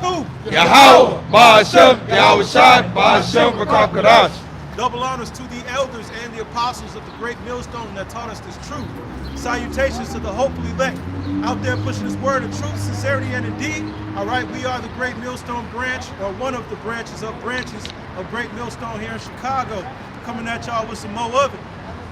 who? Yahweh, Ba'ashem, Yahushai, Ba'ashem, B'Kakadash. Double honors to the elders and the apostles of the great millstone that taught us this truth. Salutations to the hopeful elect out there pushing this word of truth, sincerity, and indeed. All right, we are the Great Millstone branch, or one of the branches of Great Millstone here in Chicago. Coming at y'all with some more of it.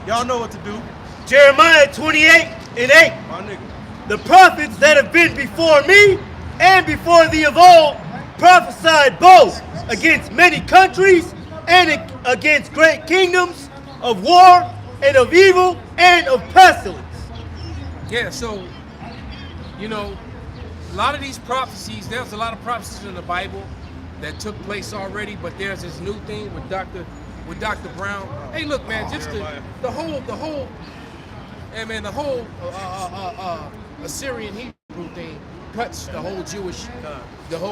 Y'all know what to do. Jeremiah 28:8. My nigga. The prophets that have been before me and before thee of old prophesied both against many countries and against great kingdoms of war and of evil and of pestilence. Yeah, so, you know, a lot of these prophecies, there's a lot of prophecies in the Bible that took place already, but there's this new thing with Dr. Brown. Hey, look, man, just the whole Assyrian Hebrew thing cuts the whole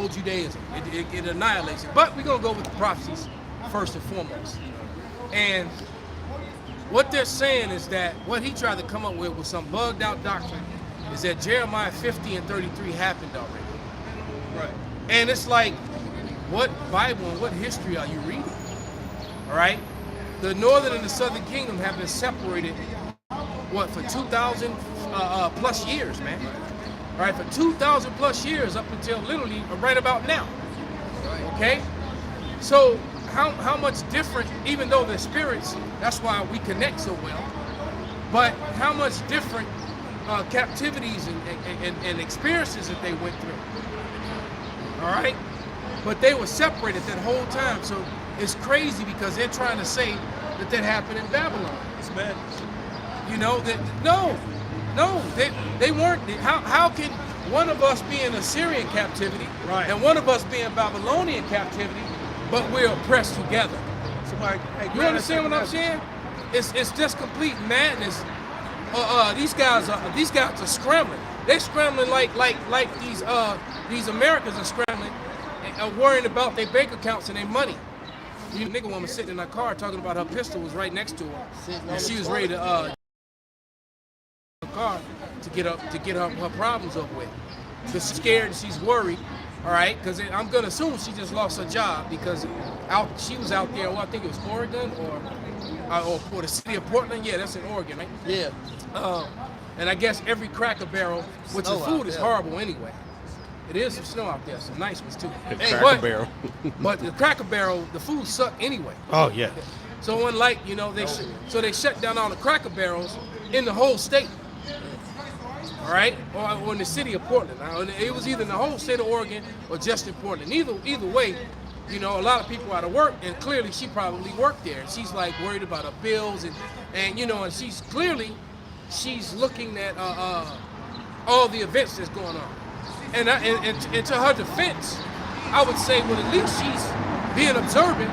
Judaism. It annihilates it. But we're gonna go with the prophecies first and foremost. And what they're saying is that what he tried to come up with was some bugged out doctrine is that Jeremiah 50 and 33 happened already. Right. And it's like, what Bible and what history are you reading? All right? The northern and the southern kingdom have been separated, what, for 2,000 plus years, man. All right, for 2,000 plus years up until literally right about now. Okay? So how much different, even though they're spirits, that's why we connect so well, but how much different captivities and experiences that they went through. All right? But they were separated that whole time. So it's crazy because they're trying to say that happened in Babylon. It's madness. You know, that they weren't. How can one of us be in Assyrian captivity and one of us be in Babylonian captivity, but we're oppressed together? Somebody, hey, you understand what I'm saying? It's just complete madness. These guys are scrambling. They're scrambling like these Americans are scrambling and worrying about their bank accounts and their money. You nigga woman sitting in her car talking about her pistol was right next to her, and she was ready to car to get her problems over with. She's scared and she's worried. All right, because I'm gonna assume she just lost her job because she was out there. Well, I think it was Oregon or the city of Portland. Yeah, that's in Oregon, right? Yeah. And I guess every Cracker Barrel, which the food is horrible anyway. It is some snow out there, some nice ones too. Cracker Barrel. But the Cracker Barrel, the food sucked anyway. Oh yeah. So unlike, you know, they shut down all the Cracker Barrels in the whole state. All right, or in the city of Portland. Now, it was either in the whole state of Oregon or just in Portland. Either way, you know, a lot of people out of work, and clearly she probably worked there. And she's like worried about her bills, and you know, and she's looking at all the events that's going on. And to her defense, I would say, well, at least she's being observant.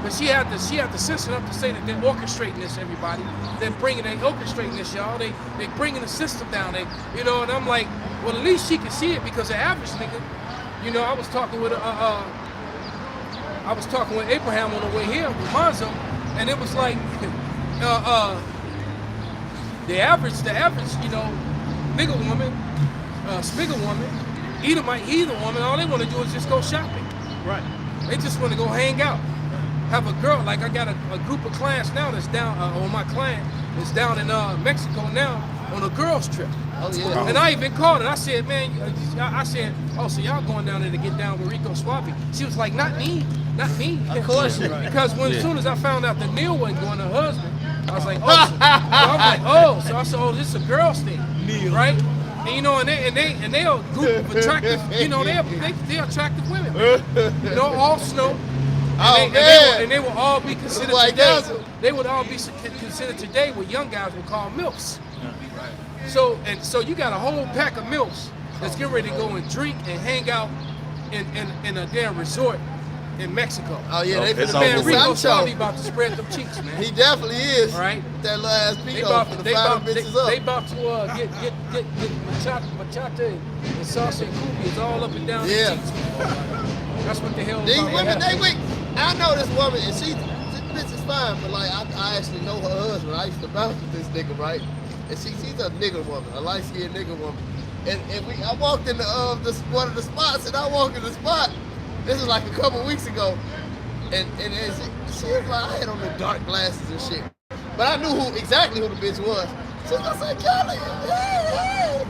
But she had the sense enough to say that they're orchestrating this, everybody. They orchestrating this, y'all. They bringing the system down. You know, and I'm like, well, at least she can see it because the average nigga, you know, I was talking with Abraham on the way here with Monzo, and it was like, the average, you know, nigga woman, spigger woman, either woman, all they want to do is just go shopping. Right. They just want to go hang out. Have a girl, like I got a group of clients now that's down, or my client is down in Mexico now on a girls trip. Oh yeah. And I even called her. I said, man, I said, oh, so y'all going down there to get down with Rico Suave? She was like, not me. Of course. Because as soon as I found out that Neil wasn't going to her husband, I was like, oh, so I said, oh, this is a girls thing, Neil. right? And you know, and they are a group of attractive, you know, they're attractive women, man. You know, all snow. And they will all be considered today. They would all be considered today what young guys would call MILFs. So you got a whole pack of MILFs that's getting ready to go and drink and hang out in a damn resort in Mexico. Oh yeah, they finna man, make Rico the Suave about to spread them cheeks, man. He definitely is. All right. That little ass Pico for the fire bitches up. They about to get machata and salsa and cumbia all up and down the cheeks. That's what the hell. These women, they weak. I know this woman, and this bitch is fine, but like I actually know her husband. I used to bounce with this nigga, right? And she's a nigger woman, a light-skinned nigger woman. I walked in one of the spots, and I walked in the spot. This is like a couple weeks ago, and she was like, I had on the dark glasses and shit, but I knew exactly who the bitch was. She was like, Kelly, hey.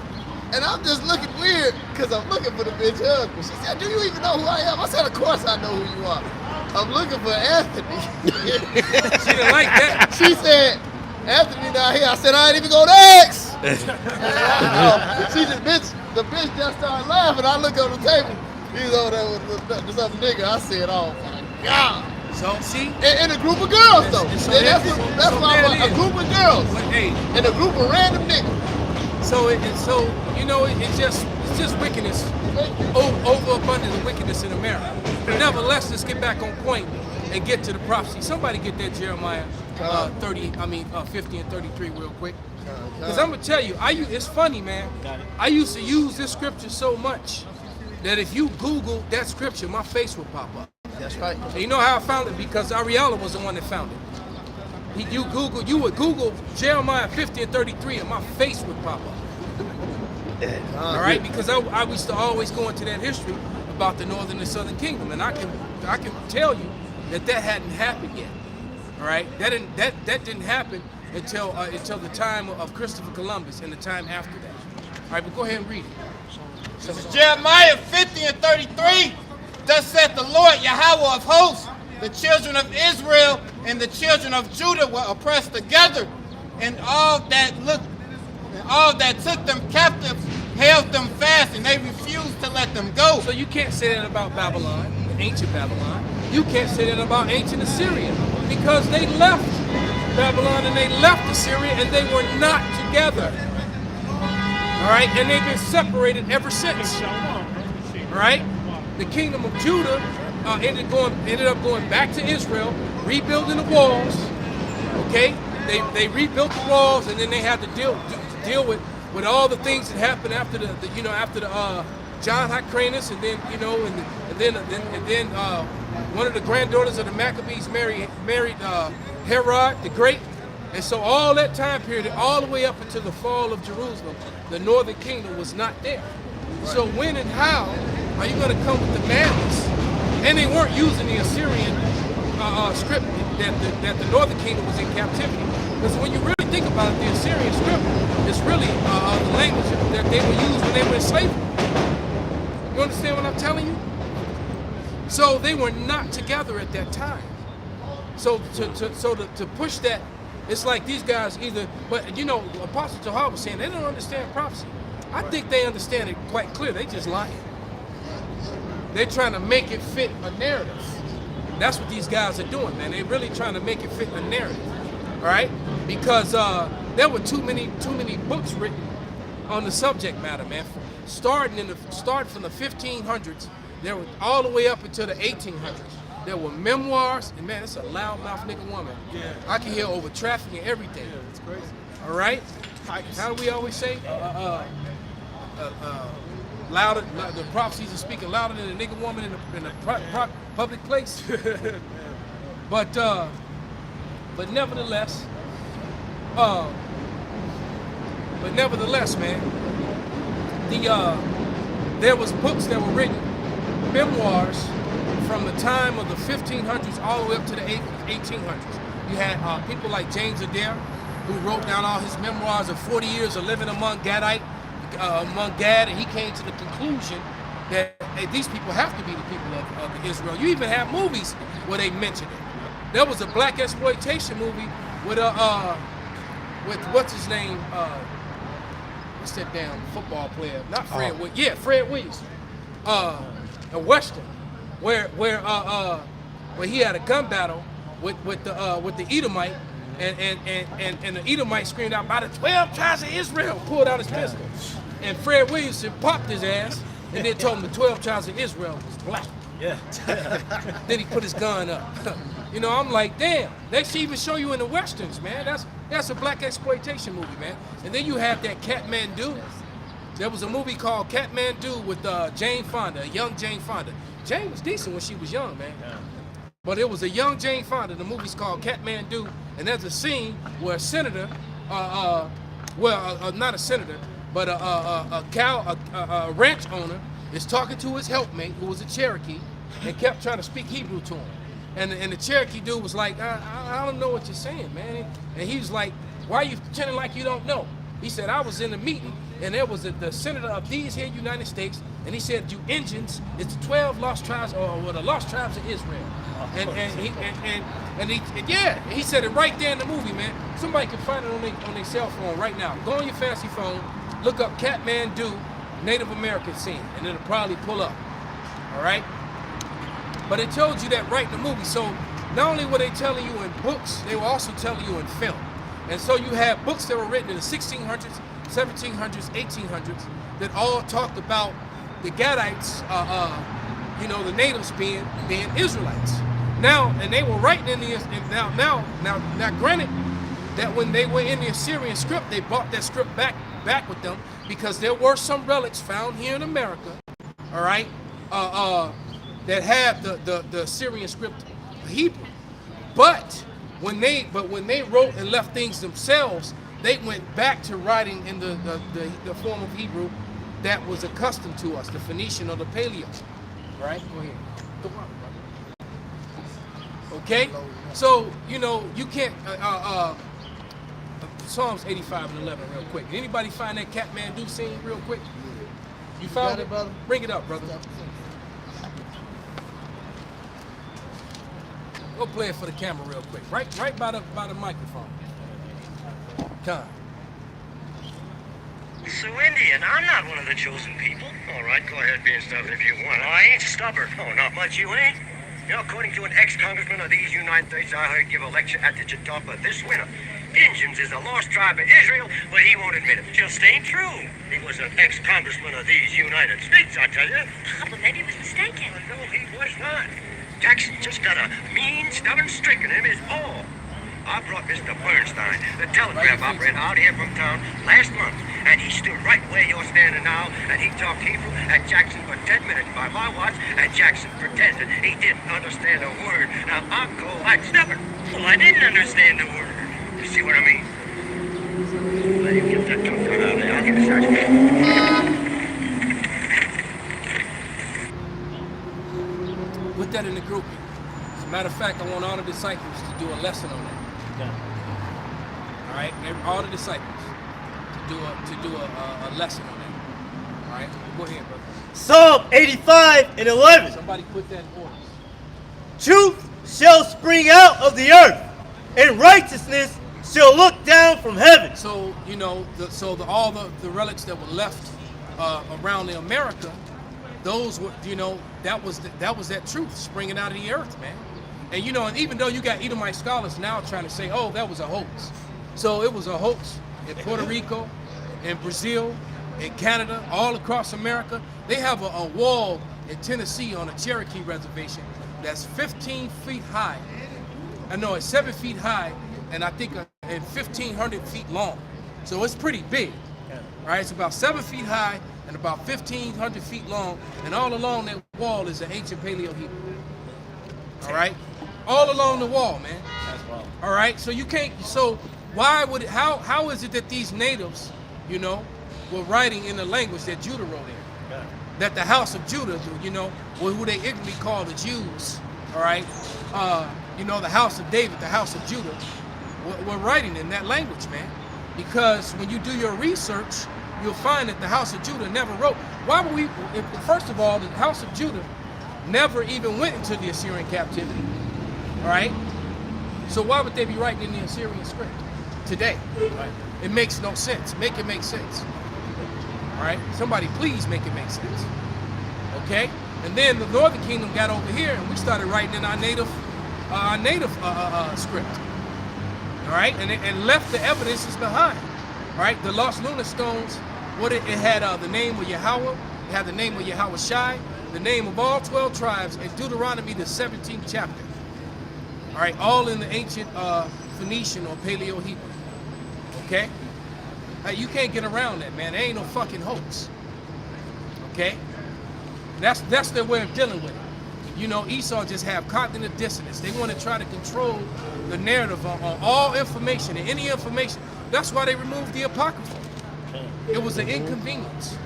And I'm just looking weird because I'm looking for the bitch husband. She said, do you even know who I am? I said, of course I know who you are. I'm looking for Anthony. She didn't like that. She said, Anthony not here. I said, I ain't even gonna ask. The bitch just started laughing. I look on the table. He's over there with some nigga. I said, oh my God. So see, in a group of girls though. That's why I want a group of girls. But, hey, and a group of random niggas. So it's just wickedness, overabundance of wickedness in America. But nevertheless, let's get back on point and get to the prophecy. Somebody get that Jeremiah 50 and 33 real quick. Because I'm gonna tell you, it's funny, man. I used to use this scripture so much that if you Google that scripture, my face will pop up. That's right. And you know how I found it? Because Ariella was the one that found it. You would Google Jeremiah 50 and 33 and my face would pop up. All right, because I used to always go into that history about the northern and southern kingdom, and I can tell you that hadn't happened yet. All right, that didn't happen until the time of Christopher Columbus and the time after that. All right, but go ahead and read it. This is Jeremiah 50 and 33. Thus saith the Lord Yahweh of hosts, the children of Israel and the children of Judah were oppressed together, and all that took them captive held them fast, and they refused to let them go. So you can't say that about Babylon, ancient Babylon. You can't say that about ancient Assyria, because they left Babylon and they left Assyria and they were not together. All right, and they've been separated ever since. All right, the kingdom of Judah ended up going back to Israel, rebuilding the walls. Okay, they rebuilt the walls, and then they had to deal with all the things that happened after the John Hyrcanus, and then one of the granddaughters of the Maccabees married Herod the Great. And so all that time period, all the way up until the fall of Jerusalem, the northern kingdom was not there. Right. So when and how are you going to come with the madness? And they weren't using the Assyrian script that the northern kingdom was in captivity. Because when you really think about it, the Assyrian script is really the language that they would use when they were in slavery. You understand what I'm telling you? So they were not together at that time. So to push that, it's like these guys but Apostle Tahar was saying they don't understand prophecy. I think they understand it quite clear. They just lying. They're trying to make it fit a narrative. That's what these guys are doing, man. They're really trying to make it fit a narrative, all right? Because there were too many books written on the subject matter, man. Starting from the 1500s, there were all the way up until the 1800s. There were memoirs, and man, it's a loudmouth nigga woman. Yeah. I can hear over traffic and everything. Yeah, it's crazy. All right? How do we always say? Louder, the prophecies are speaking louder than a nigga woman in a public place. But nevertheless, man, there was books that were written, memoirs, from the time of the 1500s all the way up to the 1800s. You had people like James Adair, who wrote down all his memoirs of 40 years of living among Gad, and he came to the conclusion that these people have to be the people of Israel. You even have movies where they mention it. There was a black exploitation movie with what's his name? What's that damn football player? Not Fred Williams. Yeah, Fred Williams. A Western. Where he had a gun battle with the Edomite, and the Edomite screamed out, "By the 12 tribes of Israel!" Pulled out his pistol, and Fred Williamson popped his ass, and then told him the 12 tribes of Israel was black. Yeah. Then he put his gun up. I'm like, damn. They should even show you in the westerns, man. That's a black exploitation movie, man. And then you have that Kathmandu. There was a movie called Kathmandu with Jane Fonda, young Jane Fonda. Jane was decent when she was young, man. Yeah. But it was a young Jane Fonda. The movie's called Kathmandu, and there's a scene where a senator, not a senator, but a ranch owner is talking to his helpmate, who was a Cherokee, and kept trying to speak Hebrew to him. And the Cherokee dude was like, I don't know what you're saying, man. And he was like, why are you pretending like you don't know? He said, I was in a meeting, and there was the senator of these here United States, and he said, you Indians, it's the 12 lost tribes, or the lost tribes of Israel. He said it right there in the movie, man. Somebody can find it on their cell phone right now. Go on your fancy phone, look up Kathmandu Native American scene, and it'll probably pull up. All right? But it told you that right in the movie. So not only were they telling you in books, they were also telling you in film. And so you have books that were written in the 1600s, 1700s, 1800s that all talked about the Gadites, the natives being Israelites. Now, and they were writing in the now granted that when they were in the Assyrian script, they brought that script back with them because there were some relics found here in America, all right, that had the Assyrian script Hebrew. But when they wrote and left things themselves, they went back to writing in the form of Hebrew that was accustomed to us, the Phoenician or the Paleo. All right, go ahead. Go on, brother. Okay, so you can't. Psalms 85 and 11, real quick. Did anybody find that Kathmandu scene real quick? You found it, brother? Bring it up, brother. Go play it for the camera real quick. Right by the microphone. Come. So, Indian, I'm not one of the chosen people. All right, go ahead being stubborn if you want. I ain't stubborn. Oh, not much you ain't. According to an ex-congressman of these United States I heard give a lecture at the Chautauqua this winter, Indians is a lost tribe of Israel, but he won't admit it. Just ain't true. He was an ex-congressman of these United States, I tell you. But maybe he was mistaken. No, he was not. Jackson just got a mean, stubborn streak in him is all. I brought Mr. Bernstein, the telegraph operator, out here from town last month, and he stood right where you're standing now, and he talked Hebrew at Jackson for 10 minutes by my watch, and Jackson pretended he didn't understand a word. Now, I call that stubborn. Well, I didn't understand a word. You see what I mean? Let him get that tongue cut out of there. I'll get the sergeant. Put that in the grouping. As a matter of fact, I want all the disciples to do a lesson on that. Okay. All right, all the disciples to do a lesson on that. All right, go ahead, brother. Psalm 85 and 11. Somebody put that in order. Truth shall spring out of the earth, and righteousness shall look down from heaven. So all the relics that were left around in America, those were that was that truth springing out of the earth, man. And and even though you got Edomite scholars now trying to say, oh, that was a hoax. So it was a hoax in Puerto Rico, in Brazil, in Canada, all across America. They have a wall in Tennessee on a Cherokee reservation that's 15 feet high. I know it's 7 feet high, and I think and 1,500 feet long. So it's pretty big. Right? It's about 7 feet high and about 1,500 feet long, and all along that wall is an ancient Paleo Hebrew. All right, all along the wall, man. That's wild. All right, so you can't. So why would it? How is it that these natives, were writing in the language that Judah wrote in? Okay. That the house of Judah, who they ignorantly call the Jews, all right, the house of David, the house of Judah, were writing in that language, man. Because when you do your research, you'll find that the house of Judah never wrote. Why would we? First of all, the house of Judah never even went into the Assyrian captivity. All right. So why would they be writing in the Assyrian script today? Right. It makes no sense. Make it make sense. All right. Somebody please make it make sense. Okay. And then the Northern Kingdom got over here, and we started writing in our native script. All right, and left the evidences behind. All right, the lost lunar stones. It had the name of Yahweh. It had the name of Yahweh Shai, the name of all 12 tribes in Deuteronomy, the 17th chapter. All right, all in the ancient Phoenician or Paleo Hebrew. Okay, you can't get around that, man. There ain't no fucking hoax. Okay, that's their way of dealing with it. Esau just have cognitive dissonance. They want to try to control the narrative on all information and any information. That's why they removed the Apocrypha. It was an inconvenience.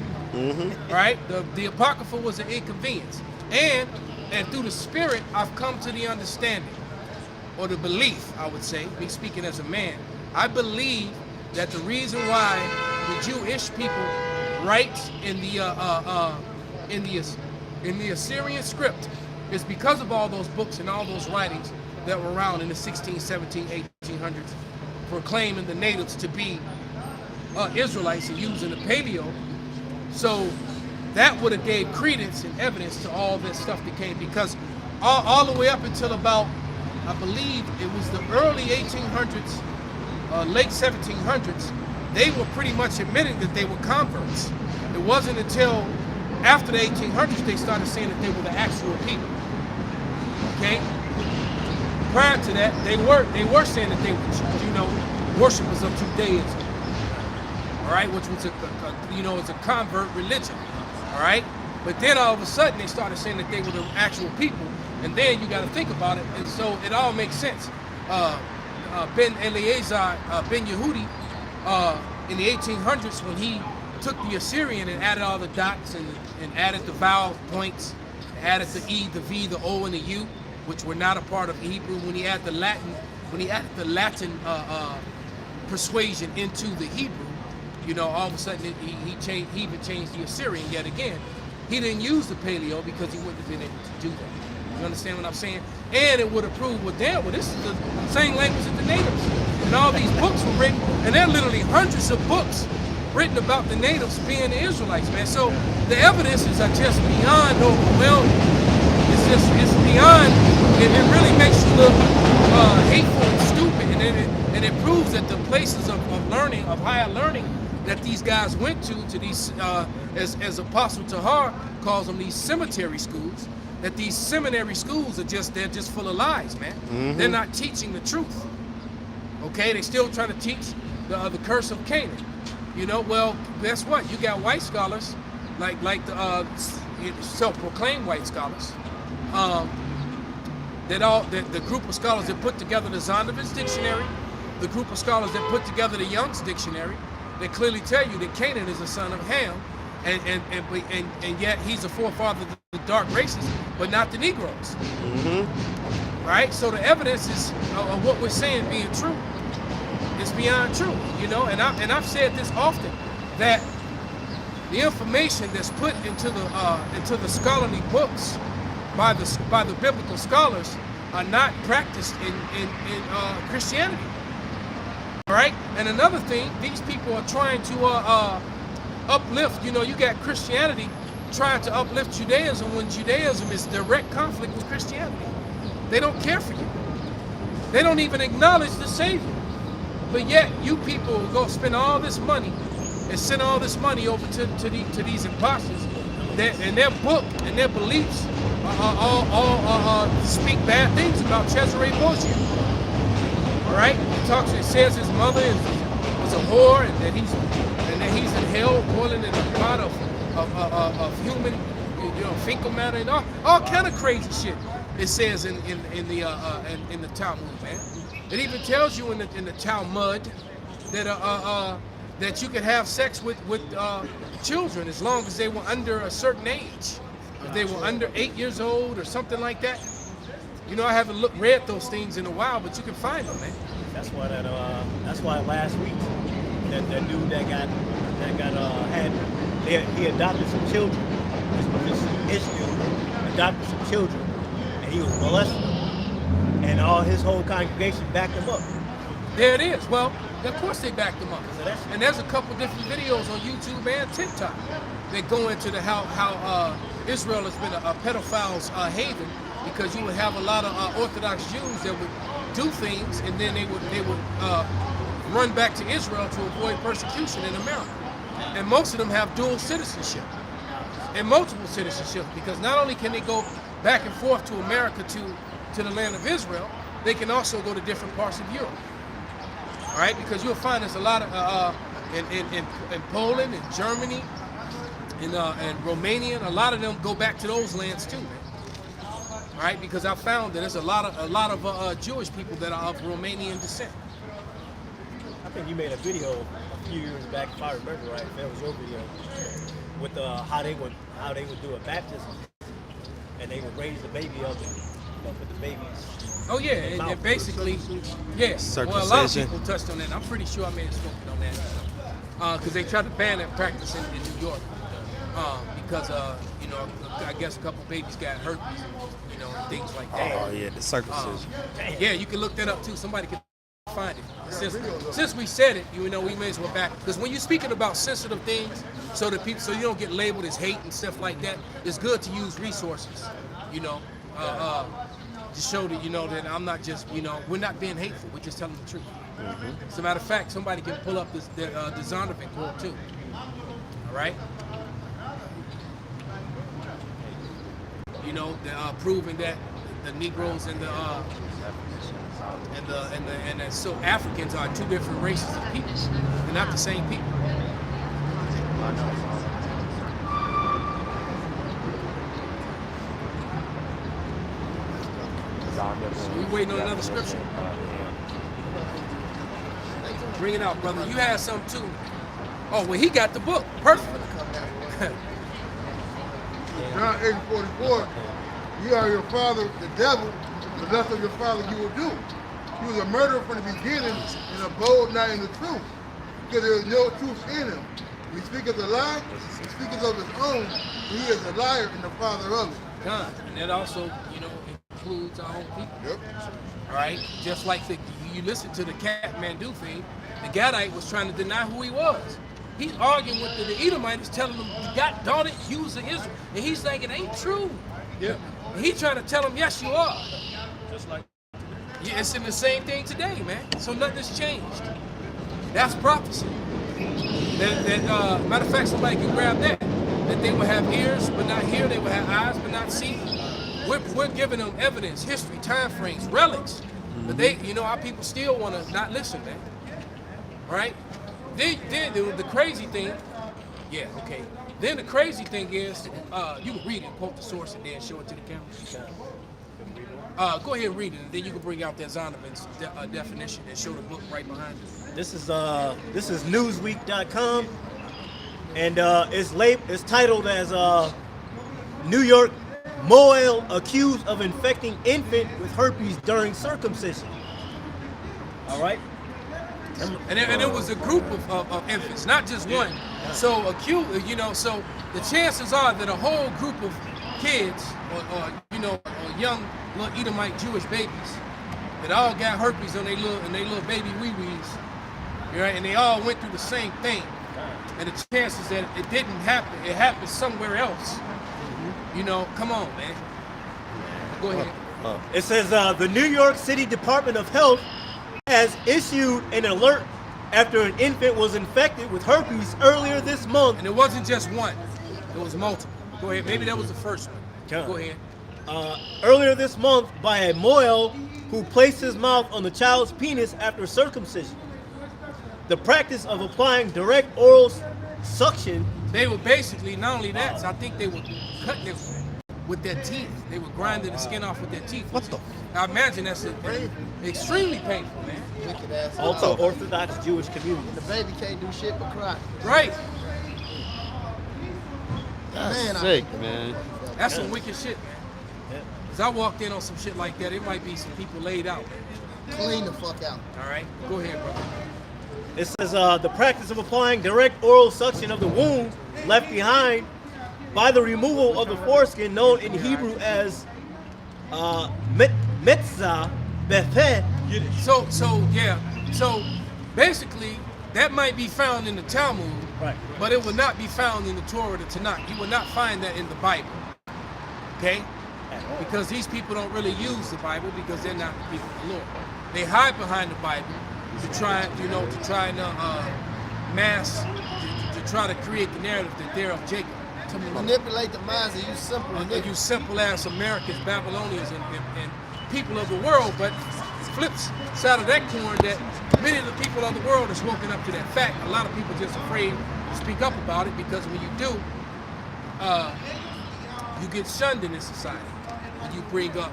Right? The Apocrypha was an inconvenience. And through the Spirit, I've come to the understanding, or the belief, I would say, me speaking as a man, I believe that the reason why the Jewish people write in the Assyrian script is because of all those books and all those writings that were around in the 16, 17, 1800s, proclaiming the natives to be Israelites and using the paleo. So that would have gave credence and evidence to all this stuff that came, because all the way up until about, I believe it was the early 1800s, late 1700s, they were pretty much admitting that they were converts. It wasn't until after the 1800s they started saying that they were the actual people. Okay? Prior to that, they were saying that they were, worshippers of Judaism. All right, which was it's a convert religion. All right, but then all of a sudden they started saying that they were the actual people, and then you got to think about it, and so it all makes sense. Ben Eleazar, Ben Yehudi, in the 1800s, when he took the Assyrian and added all the dots and added the vowel points, added the E, the V, the O, and the U, which were not a part of Hebrew. When he added the Latin persuasion into the Hebrew, all of a sudden he even changed the Assyrian yet again. He didn't use the paleo because he wouldn't have been able to do that. You understand what I'm saying? And it would have proved, this is the same language as the natives. And all these books were written, and there are literally hundreds of books written about the natives being the Israelites, man. So the evidences are just beyond overwhelming. It's beyond, it really makes you look hateful and stupid, and it proves that the places of learning, of higher learning, that these guys went to these, as Apostle Tahar calls them, these cemetery schools, that these seminary schools they're just full of lies, man. They're not teaching the truth. Okay, they're still trying to teach the curse of Canaan. Well, guess what? You got white scholars, like the self-proclaimed white scholars, the group of scholars that put together the Zondervan's dictionary, the group of scholars that put together the Young's dictionary. They clearly tell you that Canaan is a son of Ham, and yet he's a forefather of the dark races, but not the Negroes. Right? So the evidence is of what we're saying being true. It's beyond true, And I've said this often, that the information that's put into the scholarly books by the biblical scholars are not practiced in Christianity. All right, and another thing, these people are trying to uplift. You got Christianity trying to uplift Judaism when Judaism is direct conflict with Christianity. They don't care for you. They don't even acknowledge the Savior. But yet, you people go spend all this money and send all this money over to these imposters, and their book and their beliefs all speak bad things about Cesare Borgia. All right, it says his mother was a whore, and that he's in hell, boiling in a pot of human, fecal matter, and all kind of crazy shit. It says in the Talmud, man. It even tells you in the Talmud that you could have sex with children as long as they were under a certain age. If they were under 8 years old or something like that. I haven't read those things in a while, but you can find them, man. That's why last week that dude he adopted some children. This Ishmael adopted some children, and he was molesting them, and all his whole congregation backed him up. There it is. Well, of course they backed him up. And there's a couple different videos on YouTube and TikTok that go into how Israel has been a pedophile's haven, because you would have a lot of Orthodox Jews that would do things, and then they would run back to Israel to avoid persecution in America. And most of them have dual citizenship and multiple citizenship, because not only can they go back and forth to America to the land of Israel, they can also go to different parts of Europe. All right, because you'll find there's a lot of in Poland and Germany and Romania, and a lot of them go back to those lands too, man. All right, because I found that there's a lot of Jewish people that are of Romanian descent. I think you made a video a few years back, if I remember right, if that was your video, with how they would do a baptism, and they would raise the baby up and put the babies. Oh yeah, and basically, yes. Well, a lot of people touched on that. I'm pretty sure I may have spoken on that because they tried to ban that practice in New York because you know, I guess a couple babies got herpes, you know, and things like that. Oh yeah, the circumcision. Yeah, you can look that up too. Somebody can find it. Since we said it, you know, we may as well back, because when you're speaking about sensitive things, so that people, so you don't get labeled as hate and stuff like that, it's good to use resources, you know, to show that, you know, that I'm not just, you know, we're not being hateful, we're just telling the truth. As a matter of fact, somebody can pull up the Zondervan quote too. All right. You know, proving that the Negroes and so Africans are two different races of people. They're not the same people. So we waiting on another scripture. Bring it out, brother. You had some too. Oh, well, he got the book. Perfect. John 8:44, you are your father, the devil, the lust of your father you will do. He was a murderer from the beginning and abode not in the truth, because there is no truth in him. He speaketh a lie, he speaketh of his own, and he is a liar and the father of it. God, and that also, you know, includes our own people. Yep. All right, just like you listen to the Kathmandu thing, the Gadite was trying to deny who he was. He's arguing with the Edomites, telling them, God darn it, you was Israel. And he's saying it ain't true. Yeah. And he's trying to tell them, yes, you are. Just like, yeah, it's in the same thing today, man. So nothing's changed. That's prophecy. Matter of fact, somebody can grab that. That they will have ears but not hear, they will have eyes but not see. We're giving them evidence, history, time frames, relics. But they, you know, our people still want to not listen, man. Right? Then the crazy thing, yeah, okay. Then the crazy thing is, you can read it, quote the source, and then show it to the camera. Go ahead and read it, and then you can bring out that Zondervan's definition and show the book right behind it. This is Newsweek.com, and it's titled as New York Moel accused of infecting infant with herpes during circumcision. All right. And it was a group of infants, not just one. So you know, so the chances are that a whole group of kids, or you know, or young little Edomite Jewish babies, that all got herpes on their little baby wee-wees, right? And they all went through the same thing. And the chances that it didn't happen, it happened somewhere else. You know, come on, man. Go ahead. It says the New York City Department of Health has issued an alert after an infant was infected with herpes earlier this month. And it wasn't just one, it was multiple. Go ahead, maybe that was the first one. Go ahead. Earlier this month by a Moel who placed his mouth on the child's penis after circumcision. The practice of applying direct oral suction. They were basically, not only that, so I think they would cut them with their teeth. They were grinding the skin off with their teeth. What the? I imagine that's extremely painful, man. Wicked ass. Also, Orthodox Jewish community. The baby can't do shit but cry. Right. That's sick, man. That's some wicked shit, man. As I walked in on some shit like that, it might be some people laid out, man. Clean the fuck out. All right, go ahead, brother. It says the practice of applying direct oral suction of the wound left behind by the removal of the foreskin, known in Hebrew as metzah befeh. So basically, that might be found in the Talmud, right? But it will not be found in the Torah, the Tanakh. You will not find that in the Bible, okay? Because these people don't really use the Bible because they're not the people of the Lord. They hide behind the Bible to try and mask, to try to create the narrative that they're of Jacob. To manipulate the minds of you simple niggas. You simple ass Americans, Babylonians, and people of the world. But flips side of that coin, that many of the people of the world has woken up to that fact. A lot of people just afraid to speak up about it because when you do, you get shunned in this society. And you bring up,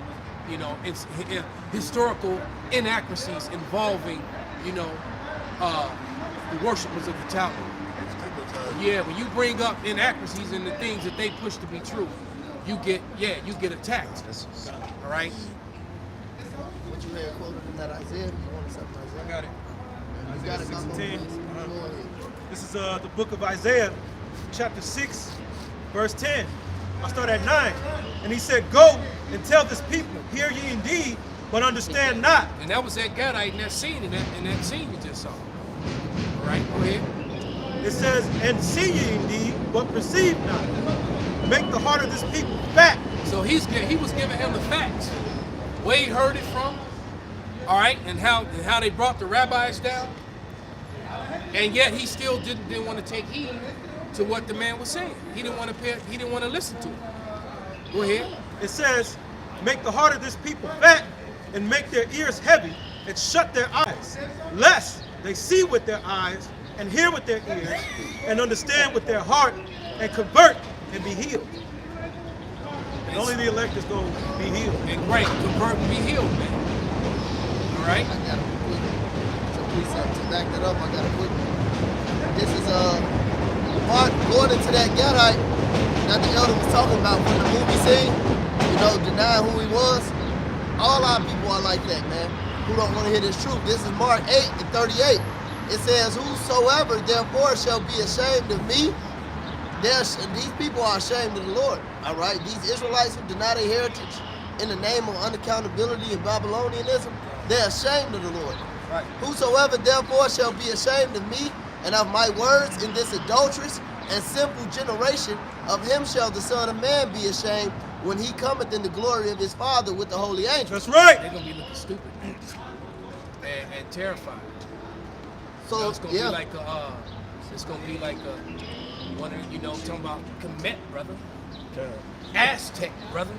you know, historical inaccuracies involving, you know, the worshipers of the tower. Yeah, when you bring up inaccuracies and the things that they push to be true, you get attacked. All right. What you had quoted in that Isaiah? You wanted something Isaiah? I got it. You got it, Isaiah come on, 6:10. please. Go ahead. This is the book of Isaiah, chapter 6, verse 10. I'll start at 9. And he said, go and tell this people, hear ye indeed, but understand not. And that was that Gadite in that scene, in that scene you just saw. All right, go ahead. It says, and see ye indeed, but perceive not. Make the heart of this people fat. So he was giving him the facts, where he heard it from, all right, and how they brought the rabbis down, and yet he still didn't want to take heed to what the man was saying. He didn't want to listen to it. Go ahead. It says, make the heart of this people fat, and make their ears heavy, and shut their eyes, lest they see with their eyes, and hear with their ears, and understand with their heart, and convert and be healed. And only the elect is going to be healed. And right, convert and be healed, man. All right. I got a quick. So please, to back that up, I got a quick. This is Mark going into that Gadite that the elder was talking about from the movie scene. You know, denying who he was. All our people are like that, man. Who don't want to hear this truth. This is Mark 8:38. It says, whosoever therefore shall be ashamed of me, these people are ashamed of the Lord. All right, these Israelites who deny their heritage in the name of unaccountability and Babylonianism, they're ashamed of the Lord. Right. Whosoever therefore shall be ashamed of me and of my words in this adulterous and simple generation, of him shall the Son of Man be ashamed when he cometh in the glory of his Father with the holy angels. That's right. They're gonna be looking stupid and terrified. So it's gonna be like one of, you know, talking about Kemet, brother. Aztec, brother.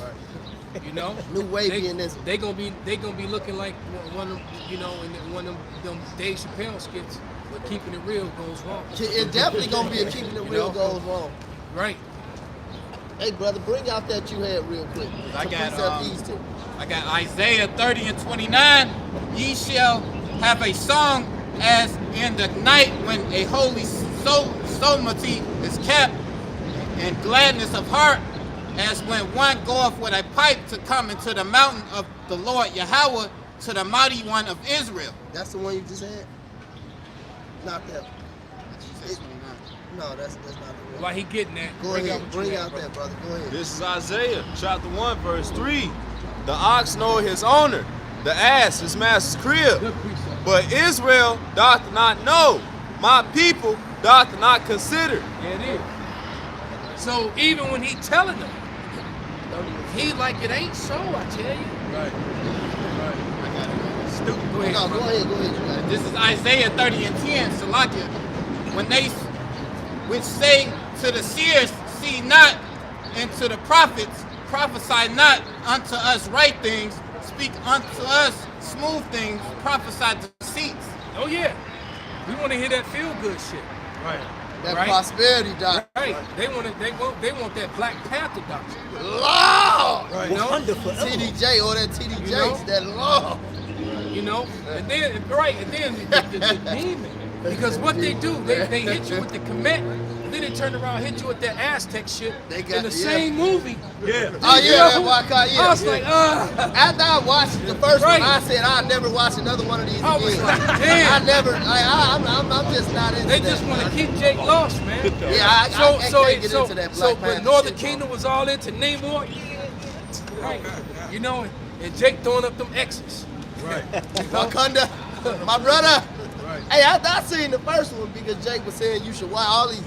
Right. You know, new wavy-ism. They gonna be looking like one of, you know, in one of them Dave Chappelle skits, but keeping it real goes wrong. It definitely gonna be a keeping it real goes wrong. Right. Hey brother, bring out that you had real quick. I got Isaiah 30:29. Ye shall have a song as in the night when a holy solemnity is kept, and gladness of heart as when one goeth with a pipe to come into the mountain of the Lord Yahweh, to the mighty one of Israel. That's the one you just had? Not that. No, that's not the one. Why he getting that? Go ahead, bring out that, brother. Go ahead. This is Isaiah chapter 1, verse 3. The ox knoweth his owner, the ass his master's crib. But Israel doth not know, my people doth not consider. Yeah, it is. So even when he telling them, he like it ain't so, I tell you. Right. I got it. Stupid. Go ahead. No, go ahead. This is Isaiah 30:10. Salakia. When they which say to the seers, see not, and to the prophets, prophesy not unto us right things, speak unto us smooth things, prophesy deceits. Oh yeah, we want to hear that feel good shit. Right. That right? prosperity doctrine. Right. They want that Black Panther doctrine. Lord! Right. You know? TDJ or that TDJ, You know? that law. You know, and then the demon. Because what they do, they hit you with the Kemet, and then they turn around and hit you with that Aztec shit in the same movie. Yeah. Oh yeah, that Waka, yeah. I was like, After I watched the first one, I said I'd never watch another one of these I was again. like, damn. I never, I'm just not into They that. just want to keep Jake lost, man. Yeah, I can't get into that Black but Panther Northern shit, Kingdom was all into Namor, right? You know, and Jake throwing up them X's. Right. Wakanda, my brother. Right. Hey, I seen the first one because Jake was saying you should watch all these.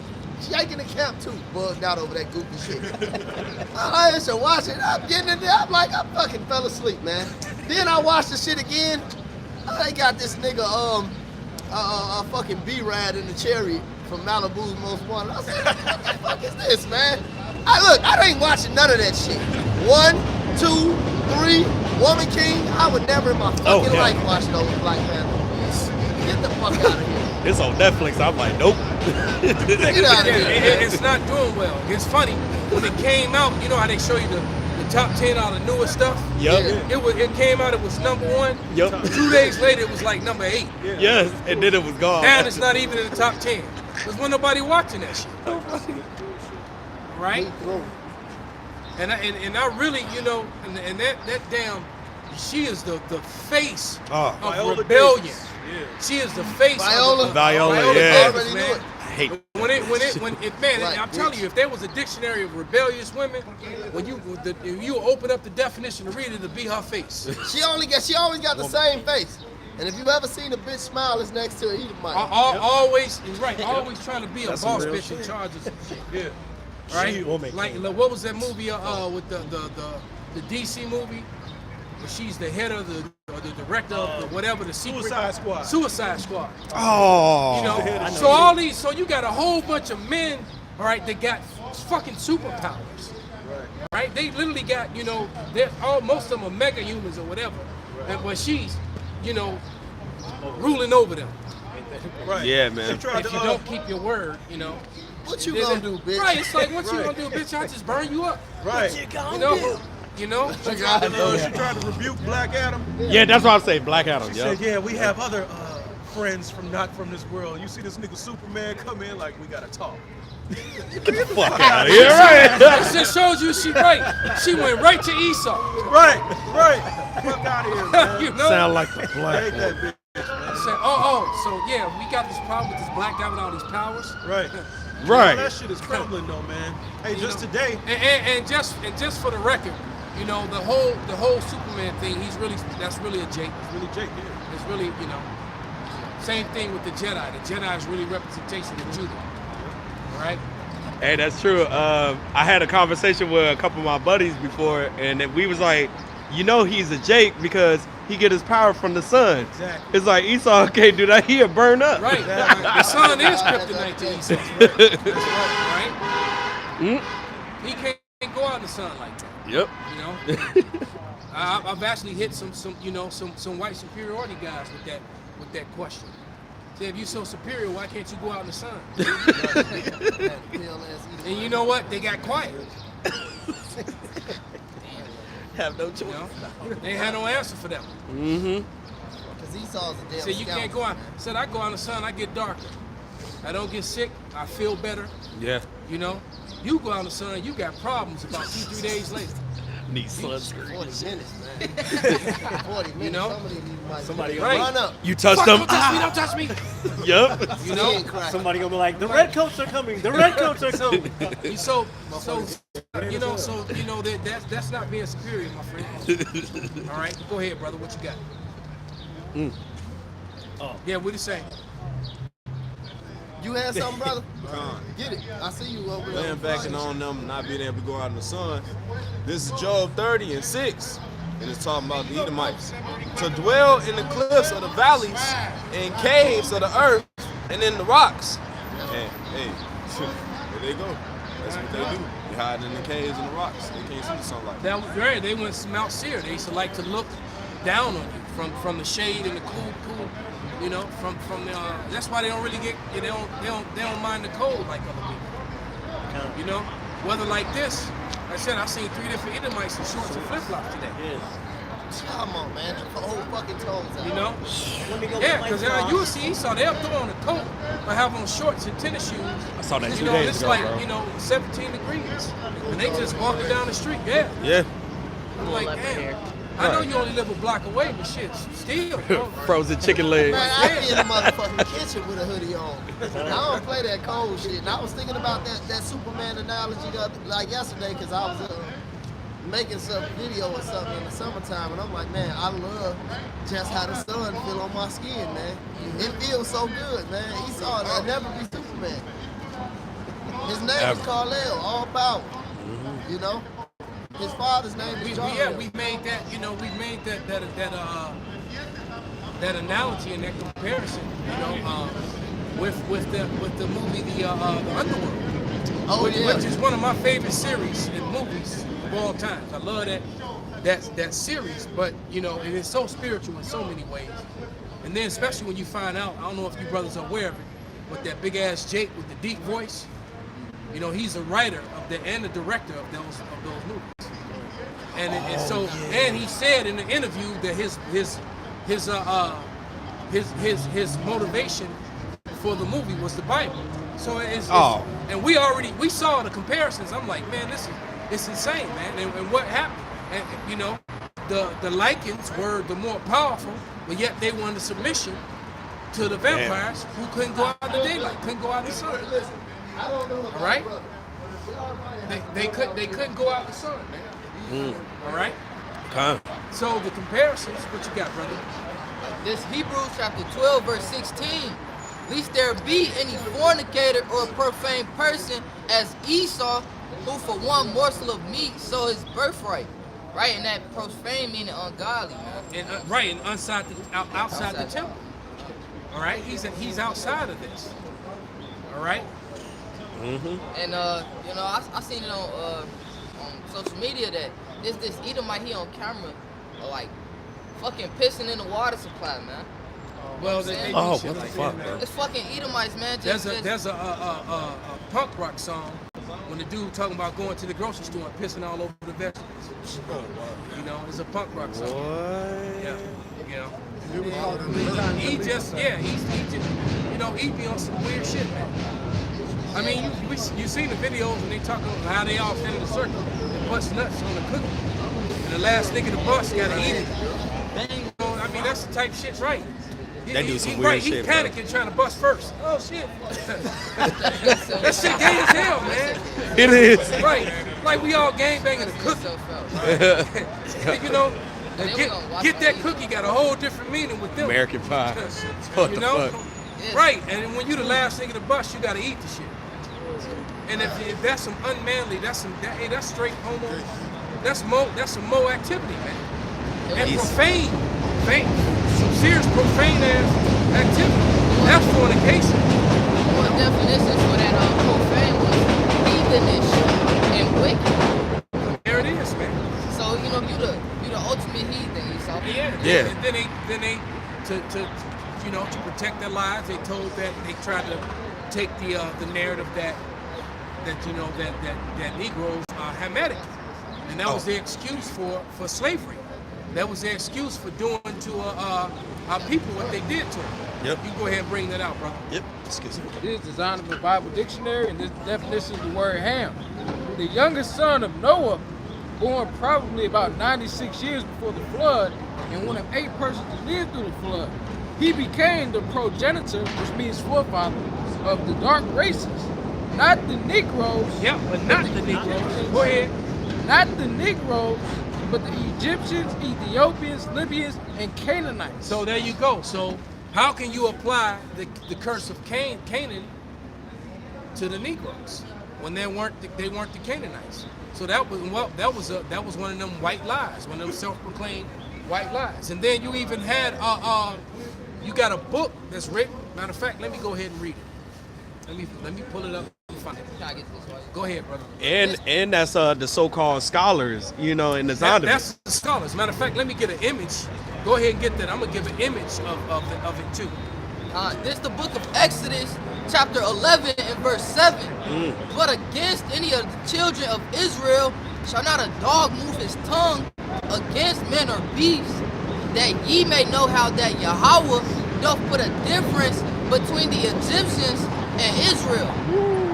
Jake in the camp too, bugged out over that goofy shit. I should watch it. I'm getting in there. I'm like, I fucking fell asleep, man. Then I watched the shit again. They got this nigga a fucking B-Rad in the chariot from Malibu's Most Wanted. I said, what the fuck is this, man? I ain't watching none of that shit. 1, 2, 3, Woman King. I would never in my fucking life watch those Black Panther movies. Get the fuck out of here. It's on Netflix. I'm like, nope. Get out of here. It's not doing well. It's funny when it came out. You know how they show you the top 10 all the newest stuff. Yep. It came out. It was #1. Yep. 2 days later, it was like #8. Yes, and then it was gone. Now it's not even in the top 10. Because when nobody watching that shit. Right? And I really, you know, and that damn, she is the face of Viola rebellion. Davis. She is the face Viola. of Viola, yeah. Davis, man. I hate Man, Right, I'm telling you, if there was a dictionary of rebellious women, when you open up the definition to read it, it'll be her face. She always got the same face. And if you've ever seen a bitch smile, it's next to her Edomite. Always, right, always trying to be a boss bitch in charge of some shit. Yeah. Right? Woman. Like what was that movie with the DC movie? Where she's the head of the director of the whatever the secret Suicide Squad. Oh. You know, so all these, so you got a whole bunch of men, all right, that got fucking superpowers. Right? They literally got, you know, most of them are mega humans or whatever. But she's, you know, ruling over them. Right. Yeah, man. She tried If to, you don't keep your word, you know. What you gonna do, bitch? Right, it's like, what you gonna do, bitch? I just burn you up. Right. You know? She tried to rebuke Black Adam. Yeah, that's what I'm saying. Black Adam. She said, yeah, we have other friends from not from this world. You see this nigga Superman come in like, we gotta talk. Fuck out of here, right? That just shows you she right. She went right to Esau. Right. Fuck out of here, man. You know? Sound like the I black hate that one. bitch, man. I said, so yeah, we got this problem with this black guy with all these powers. Right. Right. That shit is crippling though, man. Hey, just today. And just for the record, you know, the whole Superman thing, that's really a Jake. It's really Jake, yeah. It's really, you know, same thing with the Jedi. The Jedi is really representation of Judah. Right? Hey, that's true. I had a conversation with a couple of my buddies before, and we was like, you know, he's a Jake because he get his power from the sun. Exactly. It's like Esau can't do that. He'll burn up. Right. The sun is kryptonite to Esau. That's right. He can't go out in the sun like that. Yep. You know. I've actually hit some white superiority guys with that question. Say, if you're so superior, why can't you go out in the sun? And you know what? They got quiet. Have no choice. You know? They had no answer for that one. Mm-hmm. Because Esau's a damn Said you can't go out. Said I go out in the sun, I get darker. I don't get sick. I feel better. Yeah. You know. You go out in the sun, you got problems about 2-3 days later. Need sunscreen. 40 minutes, man. 40 minutes. You know? Somebody Right. run up. You touched Fuck, them. don't touch me. Yup. You know. Somebody gonna be like, the red coats are coming. The red coats are coming. So that's not being superior, my friend. All right, go ahead, brother. What you got? Oh, yeah, what you say? You had something, brother? Get it. I see you over there. Laying back and on them not being able to go out in the sun. This is Job 30:6, and it's talking about the Edomites. To dwell in the cliffs of the valleys, and caves of the earth, and in the rocks. And hey, there they go. That's what they do. They hide in the caves and the rocks. They can't see the sunlight. That was right. They went to Mount Seir. They used to like to look down on you from the shade and the cool. You know, from the that's why they don't really get they don't mind the cold like other people. You know, weather like this. Like I said, I seen 3 different Edomites in shorts and flip flops today. Come on, man. The whole fucking toes out. You know? Yeah, because you will see Esau, they'll throw on a coat or have on shorts and tennis shoes. I saw that You 2 know, days it's ago, like, bro. you know, 17 degrees. And they just walking down the street. Yeah. Yeah. I'm like, damn. I know you only live a block away, but shit, still, bro. Frozen chicken legs. Man, I be in the motherfucking kitchen with a hoodie on. I don't play that cold shit. And I was thinking about that Superman analogy like yesterday because I was making some video or something in the summertime, and I'm like, man, I love just how the sun feel on my skin, man. It feels so good, man. Esau will never be Superman. His name is Kal-El, all power. You know? His father's name is John. We made that, you know, we made that analogy and that comparison, you know, with the movie The Underworld. Which is one of my favorite series and movies of all time. I love that series, but you know, it is so spiritual in so many ways. And then especially when you find out, I don't know if you brothers are aware of it, but that big ass Jake with the deep voice, you know, he's a writer of and the director of those movies. And he said in the interview that his motivation for the movie was the Bible. So and we saw the comparisons. I'm like, man, it's insane, man. And what happened? And you know, the Lycans were the more powerful, but yet they wanted submission to the vampires who couldn't go out in the daylight, couldn't go out in the sun. All right? They couldn't go out in the sun, man. All right? Okay. So the comparisons, what you got, brother? This Hebrews chapter 12, verse 16. Lest there be any fornicator or profane person as Esau, who for one morsel of meat sold his birthright. Right, and that profane meaning ungodly, man. And and outside the temple. All right, he's outside of this. All right. And you know, I seen it on social media that this Edomite, he on camera, like fucking pissing in the water supply, man. Well, they do Oh, shit what the like fuck, that, bro? man. It's fucking Edomites, man. There's a punk rock song when the dude talking about going to the grocery store and pissing all over the vegetables. You know, it's a punk rock song. What? Yeah, you know. He just, you know, he be on some weird shit, man. I mean, you seen the videos when they talking about how they all stand in a circle and bust nuts on the cookie. And the last nigga to bust gotta eat it. You know, I mean, that's the type of shit's right. They do some weird shit, He panicking trying to bust first. Oh shit. That shit gay as hell, man. It is. Right. Like we all gang banging a cookie. You know, and get that cookie got a whole different meaning with them. American Pie. What You the know? fuck? Right. And when you the last nigga to bust, you gotta eat the shit. And if that's some unmanly, that's straight homo. That's some mo activity, man. And profane, some serious profane ass activity. That's fornication. One definition for that profane was heathenish and wicked. There it is, man. So you know, you the ultimate heathen, Esau. Yeah. And then they to protect their lives, they tried to take the narrative that Negroes are Hamitic, and that was their excuse for slavery. That was their excuse for doing to our people what they did to them. Yep. You go ahead and bring that out, brother. Yep. Excuse me. This is designed of a Bible dictionary, and this definition is the word Ham. The youngest son of Noah, born probably about 96 years before the flood, and one of 8 persons to live through the flood. He became the progenitor, which means forefather, of the dark races. Not the Negroes. Yeah, but not the Negroes. Go ahead. Not the Negroes, but the Egyptians, Ethiopians, Libyans, and Canaanites. So there you go. So how can you apply the curse of Canaan to the Negroes when they weren't the Canaanites? So that was one of them white lies, one of them self-proclaimed white lies. And then you even had you got a book that's written. Matter of fact, let me go ahead and read it. Let me pull it up and find it. Go ahead, brother. And that's the so-called scholars, in the Zondervan. That's the scholars. Matter of fact, let me get an image. Go ahead and get that. I'm gonna give an image of it too. This is the book of Exodus, chapter 11 and verse 7. But against any of the children of Israel shall not a dog move his tongue against men or beasts, that ye may know how that Yahweh doth put a difference between the Egyptians and Israel.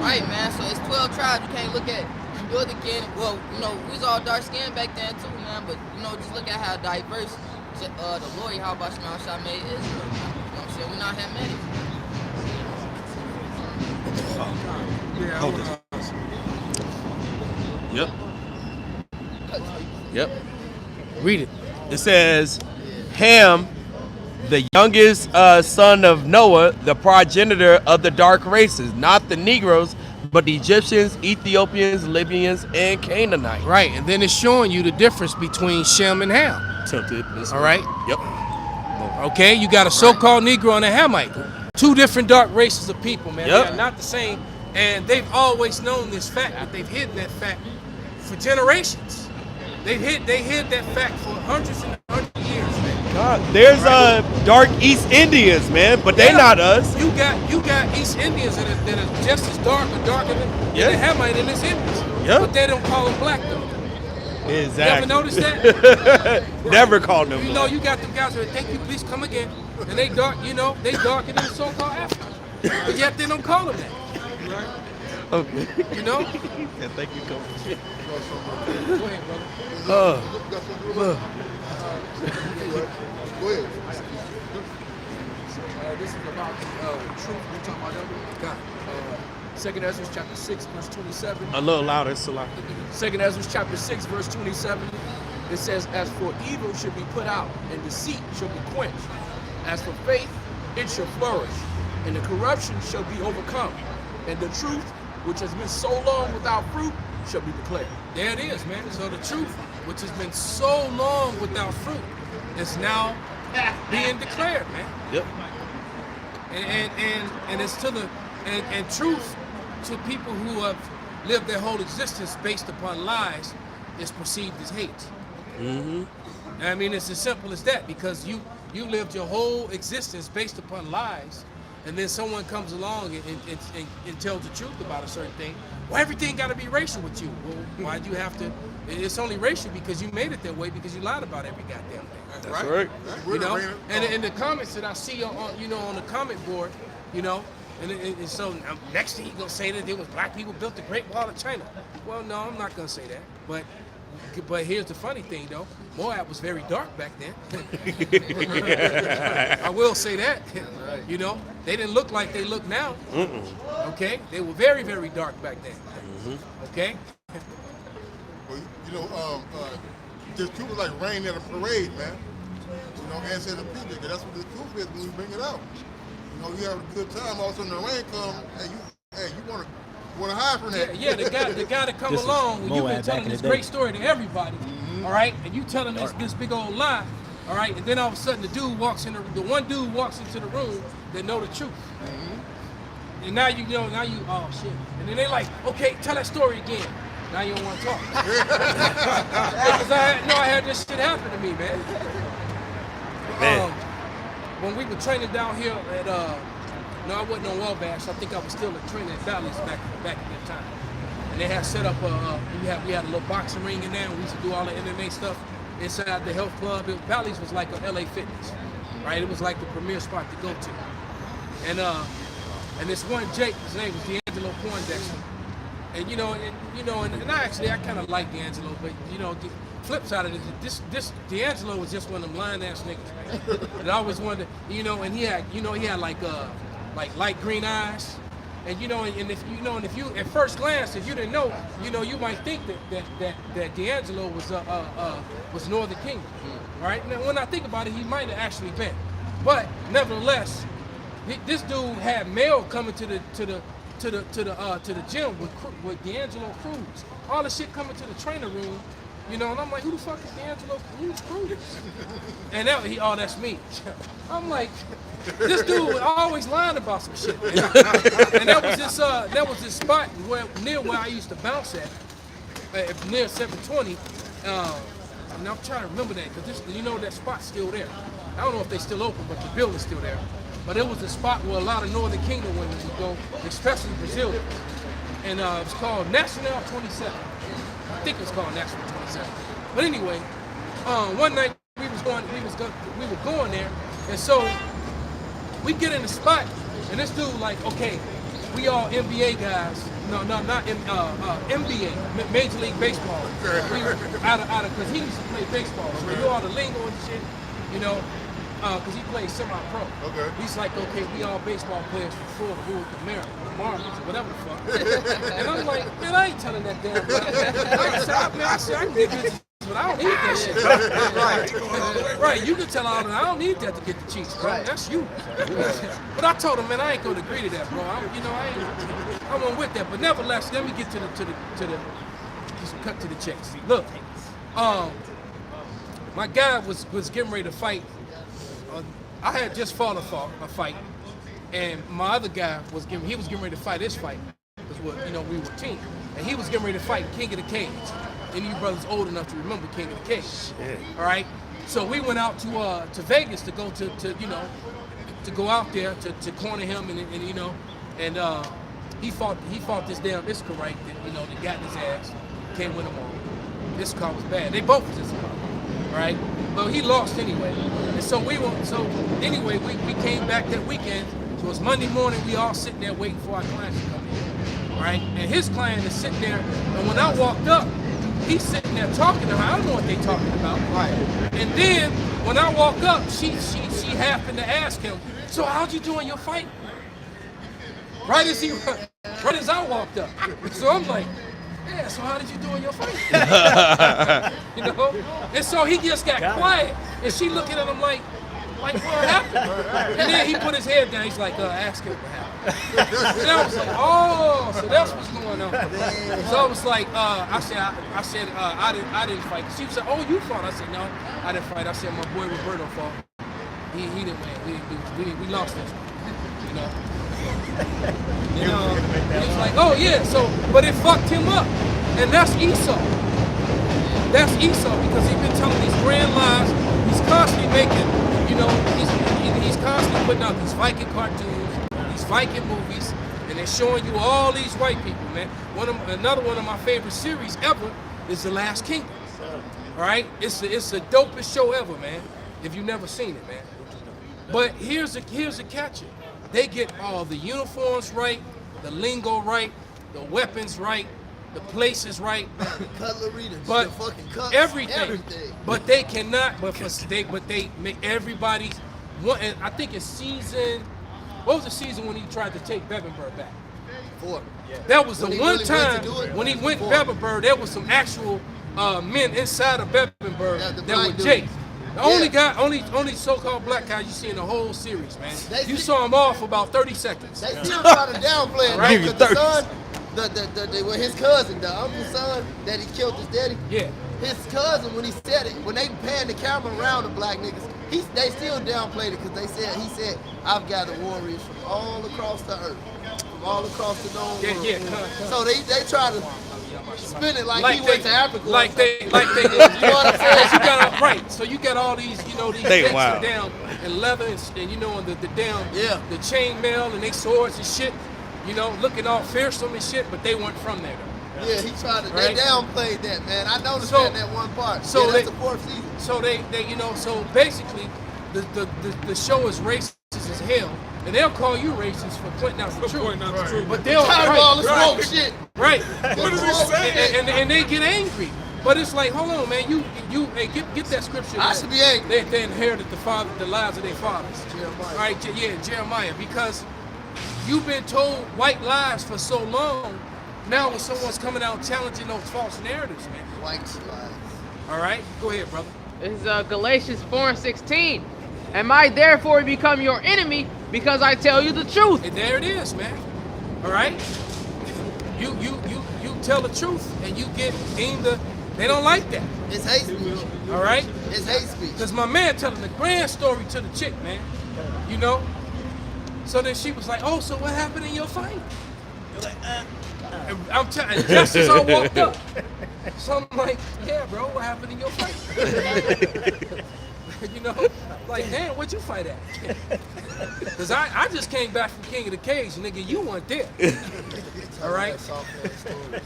Right, man. So it's 12 tribes. You can't look at the other kid. Well, we was all dark skinned back then too, man. But just look at how diverse the Lord Yahweh Shah made Israel. You know what I'm saying? We're not Hamitic. Hold this. Yep. Read it. It says, Ham, the youngest son of Noah, the progenitor of the dark races, not the Negroes, but the Egyptians, Ethiopians, Libyans, and Canaanites. Right, and then it's showing you the difference between Shem and Ham. All right? Yep. Okay, you got a so-called Negro and a Hamite. 2 different dark races of people, man. Yep. They are not the same, and they've always known this fact, but they've hidden that fact for generations. They hid that fact for hundreds and hundreds of years, man. God, there's dark East Indians, man, but they're not us. You got East Indians that are just as dark or darker than the Hamite and his Indians. Yep. But they don't call them black though. Exactly. You ever notice that? Never called them You know, you got them guys who thank you, please come again. And they dark, you know, they darker than the so-called Africans. But yet they don't call them that. Okay. You know? Yeah, thank you, Coach. Go ahead, brother. Go ahead. This is about the truth. We're talking about that. God. 2nd Ezra chapter 6, verse 27. A little louder, it's a lot. 2nd Ezra chapter 6, verse 27. It says, as for evil should be put out, and deceit shall be quenched. As for faith, it shall flourish, and the corruption shall be overcome. And the truth, which has been so long without fruit, shall be declared. There it is, man. So the truth, which has been so long without fruit, is now being declared, man. Yep. And it's to the and truth to people who have lived their whole existence based upon lies is perceived as hate. Mm-hmm. I mean, it's as simple as that, because you lived your whole existence based upon lies, and then someone comes along and tells the truth about a certain thing. Well, everything got to be racial with you. Well, why'd you have to? It's only racial because you made it that way, because you lied about every goddamn thing. That's right. You know, and in the comments that I see on on the comment board, you know, and so next thing you're gonna say that it was black people built the Great Wall of China. Well, no, I'm not gonna say that. But here's the funny thing, though. Moab was very dark back then. I will say that. You know, they didn't look like they look now. Okay, they were very, very dark back then. Okay. Well, you know, just truth is like rain at a parade, man. You know, and say the people, because that's what the truth is when we bring it out. You know, you have a good time, all of a sudden the rain comes, and you want to hide from that. Yeah, the guy that come along, and you've been telling this great story to everybody, all right, and you telling this big old lie, all right, and then all of a sudden the one dude walks into the room that know the truth. And now oh shit. And then they like, okay, tell that story again. Now you don't want to talk. Because I had this shit happen to me, man. When we were training down here at, no, I wasn't on Wabash. I think I was still training at Bally's back at that time. And they had set up, we had a little boxing ring in there, and we used to do all the MMA stuff inside the health club. Bally's was like a LA Fitness, right? It was like the premier spot to go to. And this one Jake, his name was D'Angelo Poindexter. And and I kind of like D'Angelo, but the flip side of it, this D'Angelo was just one of them lying ass niggas, man. And I always wanted to, and he had like light green eyes, and if you at first glance, if you didn't know, you might think that D'Angelo was Northern Kingdom, right? Now when I think about it, he might have actually been, but nevertheless, this dude had mail coming to the gym with D'Angelo Cruz. All the shit coming to the trainer room, and I'm like, who the fuck is D'Angelo Cruz? And that's me. I'm like, this dude was always lying about some shit. And that was this spot near where I used to bounce at near 720. And I'm trying to remember that because that spot's still there. I don't know if they still open, but the building's still there. But it was a spot where a lot of Northern Kingdom women would go, especially Brazilian. And it was called National 27. I think it was called National 27. But anyway, one night we were going there, and so we get in the spot, and this dude like, okay, we all NBA guys. No, not NBA, Major League Baseball. We were out of because he used to play baseball, so we knew all the lingo and shit, because he plays semi-pro. Okay. He's like, okay, we all baseball players from Florida, who with the Marlins, whatever the fuck. And I'm like, man, I ain't telling that damn guy. I said, I can get this, but I don't need that shit. Right, you can tell all that. I don't need that to get the cheeks, bro. That's you. But I told him, man, I ain't gonna agree to that, bro. I won't with that. But nevertheless, let me get to the just cut to the chase. Look, my guy was getting ready to fight. I had just fought a fight, and my other guy was getting ready to fight his fight. Because we were a team, and he was getting ready to fight King of the Cage. Any of you brothers old enough to remember King of the Cage? Shit. All right. So we went out to Vegas to go to go out there to corner him, and he fought this damn Isca right that that got his ass, came with him on. Issachar was bad. They both was Issachar, right? But he lost anyway. And so we came back that weekend. So it was Monday morning, we all sitting there waiting for our client to come in, right? And his client is sitting there, and when I walked up, he's sitting there talking to her. I don't know what they talking about. Right. And then when I walk up, she happened to ask him, so how'd you do in your fight? Right as I walked up. So I'm like, yeah, so how did you do in your fight? You know? And so he just got quiet, and she looking at him like what happened? And then he put his head down. He's like, ask him what happened. And I was like, oh, so that's what's going on. So I was like, I said, I didn't fight. She said, oh, you fought. I said, no, I didn't fight. I said, my boy Roberto fought. He didn't win. We lost this one. You know. It's like, oh yeah, so, but it fucked him up. And that's Esau. That's Esau because he's been telling these grand lies. He's constantly making, he's constantly putting out these Viking cartoons, these Viking movies, and they're showing you all these white people, man. Another one of my favorite series ever is The Last Kingdom. All right? It's the dopest show ever, man, if you've never seen it, man. But here's the catcher. They get all the uniforms right, the lingo right, the weapons right, the places right, the cutlery, the fucking cups, everything. But they cannot. But they make everybody's one. And I think it's season. What was the season when he tried to take Bebenberg back? 4. That was When the he one really time went to do it, when he went 4. Bebenberg. There was some actual men inside of Bebenberg Yeah, the that black were dudes. Jake. The Yeah. only guy, only so-called black guy you see in the whole series, man. You saw him off for about 30 seconds. They still try to downplay it, Right. right? Because the son, well, his cousin, the uncle's son that he killed his daddy. Yeah. His cousin, when he said it, when they panned the camera around the black niggas, they still downplayed it because he said, I've gathered warriors from all across the earth, from all across the known world. Yeah. So they try to spin it like he went to Africa. Like they, you know what I'm saying? Right. So you got all these, these decks are down and leather and the down, the chain mail and they swords and shit, looking all fearsome and shit, but they weren't from there though. Yeah, he tried to. Right? They downplayed that, man. I noticed that in that one part. So yeah, that's the 4th season. So they so basically, the show is racist as hell, and they'll call you racist for pointing out the truth. But they'll Tired of all this woke shit. Right. What is he saying? And they get angry. But it's like, hold on, man. Hey, get that scripture. I should be angry. They inherited the lives of their fathers. Jeremiah. All right, Jeremiah. Because you've been told white lies for so long. Now when someone's coming out challenging those false narratives, man. White lies. All right, go ahead, brother. This is Galatians 4:16. Am I therefore become your enemy because I tell you the truth? And there it is, man. All right. You tell the truth, and you get deemed they don't like that. It's hate speech. All right. It's hate speech. Because my man telling the grand story to the chick, man. So then she was like, "Oh, so what happened in your fight?" I'm telling. Just as I walked up, so I'm like, "Yeah, bro, what happened in your fight?" Like, damn, what'd you fight at? Because I just came back from King of the Cage, nigga. You weren't there. All right?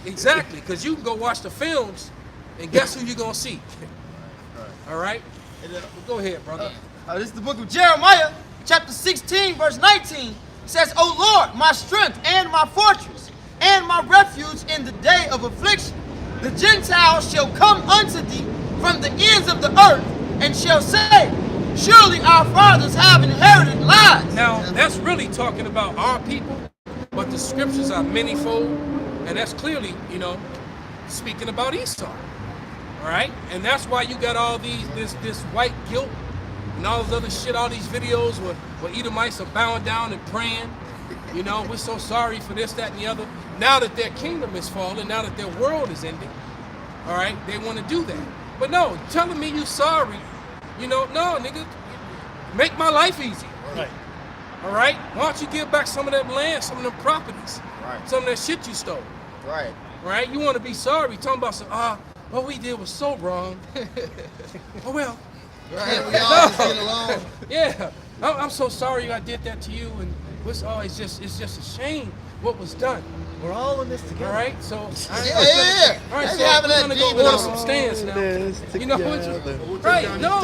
Exactly, because you can go watch the films, and guess who you're going to see? All right? Go ahead, brother. This is the book of Jeremiah, chapter 16, verse 19. It says, O Lord, my strength and my fortress, and my refuge in the day of affliction. The Gentiles shall come unto thee from the ends of the earth, and shall say, surely our fathers have inherited lies. Now, that's really talking about our people, but the scriptures are manifold, and that's clearly, speaking about Esau. All right? And that's why you got all this white guilt and all this other shit, all these videos where Edomites are bowing down and praying. We're so sorry for this, that, and the other. Now that their kingdom is falling, now that their world is ending, all right, they want to do that. But no, telling me you sorry, no, nigga, make my life easy. Right. All right? Why don't you give back some of that land, some of them properties, Right. some of that shit you stole? Right. Right? You want to be sorry, talking about what we did was so wrong. Oh well. Right. We all just get along. Yeah. I'm so sorry I did that to you, It's just a shame what was done. We're all in this together. All right, so Yeah. All right, They so having we're that gonna go demon order on. some stands now. You know what? Right? No.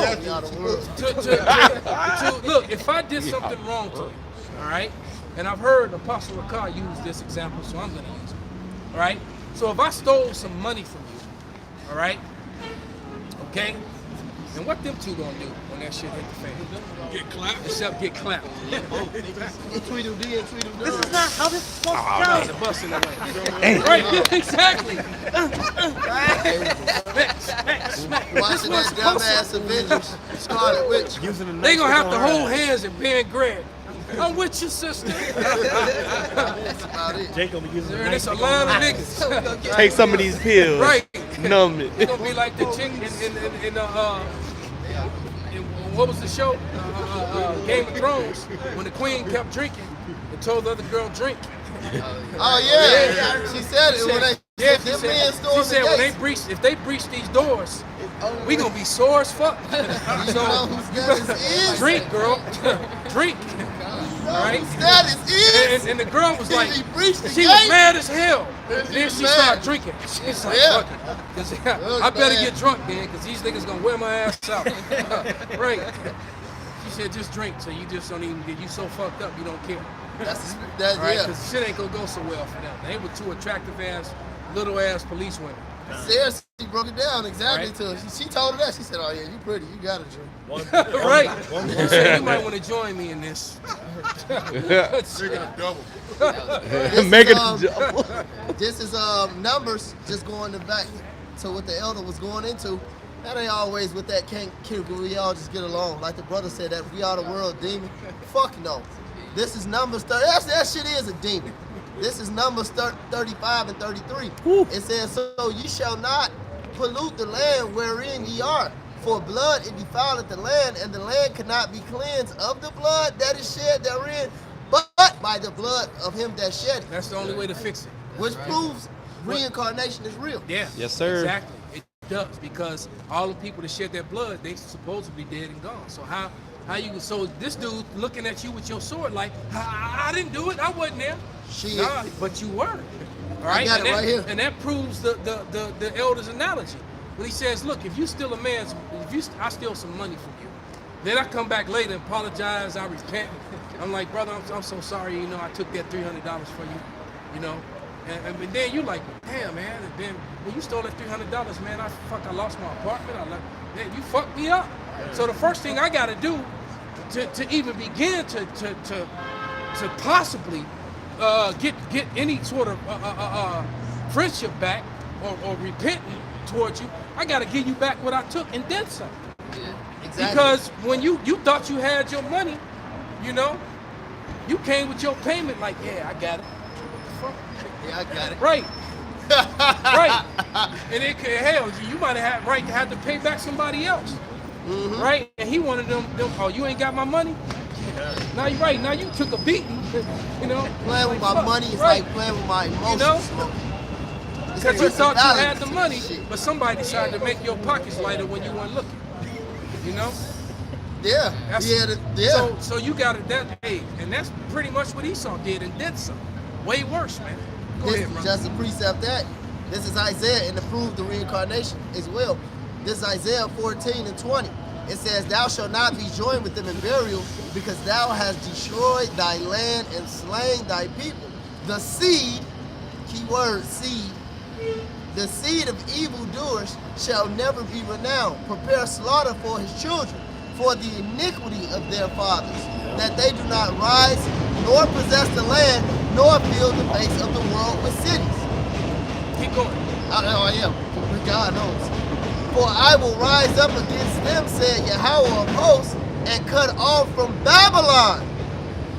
Look, if I did something wrong to you, all right, and I've heard Apostle Rakar use this example, so I'm gonna use it. All right. So if I stole some money from you, all right, okay, and what them two gonna do when that shit hit the fan? Get clapped. Except get clapped. Tweedledee and Tweedledum. This is not how this is supposed to go. That's a bust in the way. Right? Exactly. Watching that dumbass Avengers, Scarlet Witch. They gonna have to hold hands and bend Greg. I'm with you, sister. That's about it. Jake gonna be using And it's a line of niggas. Take some of these pills. Right. Numb it. It's gonna be like the chick in what was the show? Game of Thrones, when the queen kept drinking and told the other girl drink. Oh yeah. She said it when they. Yeah, them men stormed she said the when they gates. breach, if they breach these doors, we gonna be sore as fuck. You know whose status is? Drink, girl, drink. All right. Status is. And the girl was like, He breached the she was gate. mad as hell. Then was she mad. started drinking. She's like, Yeah. fuck it. 'Cause was I better bad. get drunk then, because these niggas gonna wear my ass out. Right. She said, just drink, so you just don't even get you so fucked up you don't care. That's All right, yeah. because shit ain't gonna go so well for them. They were two attractive ass, little ass police women. Sarah, she broke it down exactly Right. to her. She told her that. She said, "Oh yeah, you pretty. You gotta drink." Right. So you might want to join me in this. Make it a um, double. This is numbers. Just going back to what the elder was going into. That ain't always with that can't we all just get along. Like the brother said, that we are the world demon. Fuck no. This is numbers 30. That shit is a demon. This is numbers 35 and 33. It says, so ye shall not pollute the land wherein ye are. For blood it defileth the land, and the land cannot be cleansed of the blood that is shed therein, but by the blood of him that shed it. That's the only way to fix it. Which proves reincarnation is real. Yeah. Yes, sir. Exactly. It does, because all the people that shed their blood, they supposed to be dead and gone. So how you, so this dude looking at you with your sword like, I didn't do it, I wasn't there. Nah, but you were. All right. got and it that, right here. And that proves the elder's analogy. When he says, look, if you steal a man's, I steal some money from you, then I come back later and apologize, I repent. I'm like, brother, I'm so sorry, you know, I took that $300 for you, you know. And then you like, damn, man, and then when you stole that $300, man, I lost my apartment. Man, you fucked me up. So the first thing I gotta do to even begin to possibly get any sort of friendship back or repenting towards you, I gotta give you back what I took and then some. Yeah, exactly. Because when you thought you had your money, you know, you came with your payment like, yeah, I got it. Yeah, I got it. Right. Right. And it could, hell, you might have had right to have to pay back somebody else. Mm-hmm. Right? And he wanted them, oh, you ain't got my money? Now you're right. Now you took a beating. You know? Playing with my money is right. like playing with my emotions. You know? Because you thought you had the money, shit. but somebody decided to make your pockets lighter when you weren't looking. You know? Yeah. Yeah. So you got it that way, and that's pretty much what Esau did and did some. Way worse, man. Go This ahead, is brother. just a precept that. This is Isaiah, and to prove the reincarnation as well. This is Isaiah 14 and 20. It says, thou shalt not be joined with them in burial, because thou hast destroyed thy land and slain thy people. The seed, key word seed, the seed of evildoers shall never be renowned. Prepare slaughter for his children, for the iniquity of their fathers, that they do not rise, nor possess the land, nor fill the face of the world with cities. Keep going. I am. God knows. For I will rise up against them, said Yahweh of hosts, and cut off from Babylon.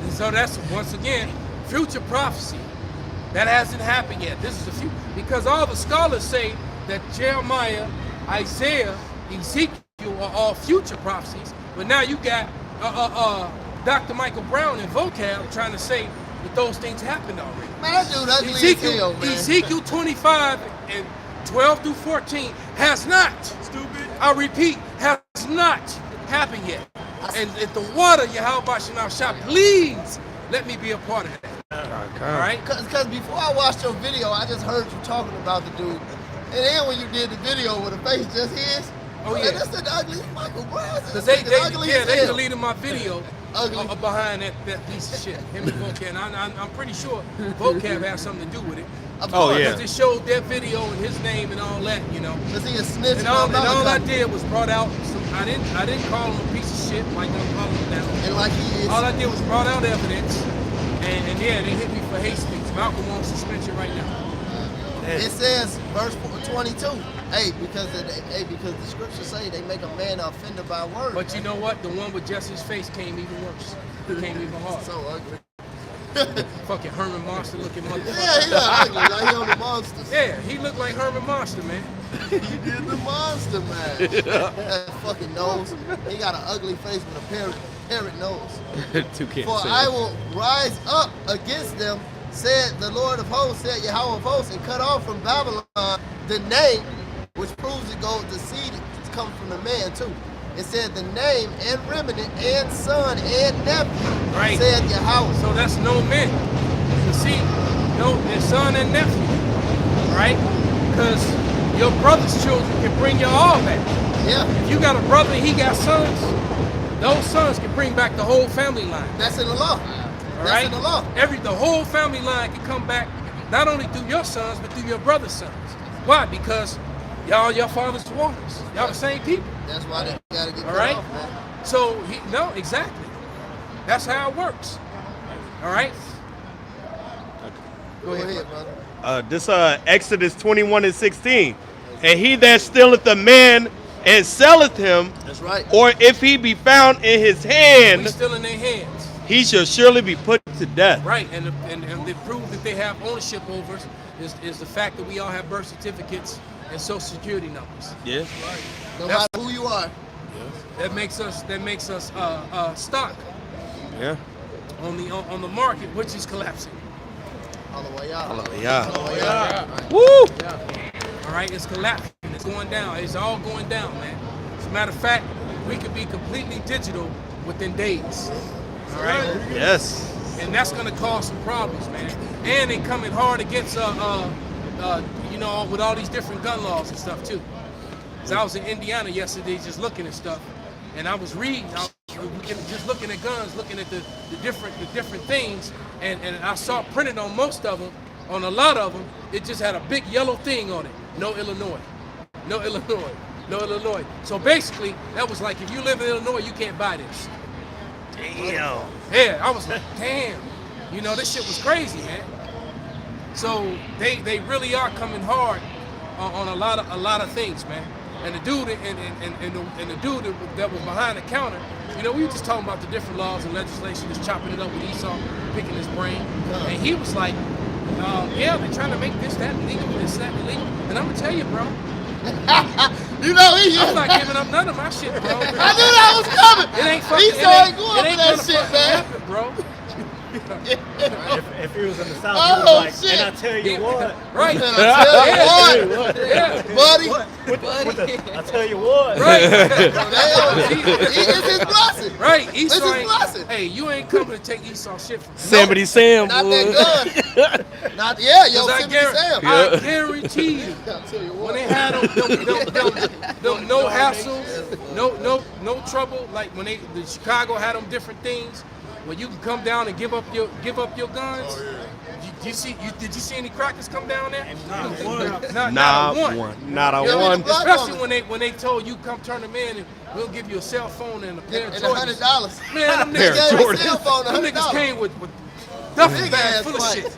And so that's, once again, future prophecy. That hasn't happened yet. This is the future. Because all the scholars say that Jeremiah, Isaiah, Ezekiel are all future prophecies. But now you got Dr. Michael Brown in vocab trying to say that those things happened already. Man, that dude ugly as hell, man. Ezekiel 25 and 12 through 14 has not, I repeat, has not happened yet. And if the water, Yahweh Shah, please let me be a part of that. All right? Because before I watched your video, I just heard you talking about the dude. And then when you did the video with a face just his, Oh, man, yeah. that's the ugly Michael Brown. Because they deleted my video Ugly. behind that piece of shit. Him and Vocab. I'm pretty sure Vocab has something to do with it. Oh, yeah. Because it showed that video and his name and all that, you know. Because he a snitch. And all I did was brought out some, I didn't call him a piece of shit like I'm calling him now. And like he is. All I did was brought out evidence, and yeah, they hit me for hate speech. Malcolm on suspension right now. It says, verse 22, because the scriptures say they make a man offended by word. But you know what? The one with Jesse's face came even worse. It came even harder. So ugly. Fucking Herman Monster looking motherfucker. Yeah, he look ugly, like he on the monsters. Yeah, he looked like Herman Monster, man. He did the monster man. That fucking nose. He got an ugly face with a parrot nose. For I will rise up against them, said the Lord of hosts, said Yahweh of hosts, and cut off from Babylon the name, which proves it goes the seed comes from the man too. It said the name and remnant and son and nephew, Right. said Yahweh. So that's no men. You see, no, their son and nephew, right? Because your brother's children can bring you all back. Yeah. If you got a brother and he got sons, those sons can bring back the whole family line. That's in the law. All That's right? in the law. The whole family line can come back, not only through your sons, but through your brother's sons. Why? Because y'all your father's waters. Y'all the same people. That's why they gotta get All cut right? off, man. So, no, exactly. That's how it works. All right? Go ahead, brother. This Exodus 21:16. And he that stealeth a man and selleth him, That's right. or if he be found in his hand, We still in their hands. he shall surely be put to death. Right, and the proof that they have ownership over us is the fact that we all have birth certificates and social security numbers. Yeah. No That's- matter who you are. That makes us stock Yeah. on the market, which is collapsing. All the way out. Yeah. All the way out. Woo! All right, it's collapsing. It's going down. It's all going down, man. As a matter of fact, we could be completely digital within days. All right. Yes. And that's gonna cause some problems, man. And they coming hard against with all these different gun laws and stuff too. So I was in Indiana yesterday just looking at stuff, and I was reading, just looking at guns, looking at the different things, and I saw printed on most of them, on a lot of them, it just had a big yellow thing on it. No Illinois. No Illinois. No Illinois. So basically, that was like, if you live in Illinois, you can't buy this. Damn. Yeah, I was like, damn. You know, this shit was crazy, man. So they really are coming hard on a lot of things, man. And the dude and the dude that was behind the counter, you know, we were just talking about the different laws and legislation, just chopping it up with Esau, picking his brain. And he was like, yeah, they're trying to make this, that illegal, this, that illegal. And I'm gonna tell you, bro. You know, I'm not giving up none of my shit, bro. I knew that was coming. It ain't fucking. Esau ain't going for that gonna shit, fucking man. happen, bro. If he was in the South, Oh, he was like, shit. and I tell you what. Right. And I tell you what, Yeah. buddy. I tell you what. Right. It's his blessing. Right. It's Esau his blessing. ain't. Hey, you ain't coming to take Esau shit from me. Somebody Sam Not would. that gun. Not yo, 'Cause I Timothy Sam. I guarantee you, I'll tell you when what. they had them no hassles, no trouble. Like when the Chicago had them different things, where you can come down and give up your guns. Did you see any crackers come down there? Not a one. Not a Yeah, one. Black Especially woman. when they told you come turn them in and we'll give you a cell phone and a pair of And Jordans. $100. Man, them Pair of niggas, Jordans. Cell phone, them niggas $100. came with duffel Big bags ass full of price. shit.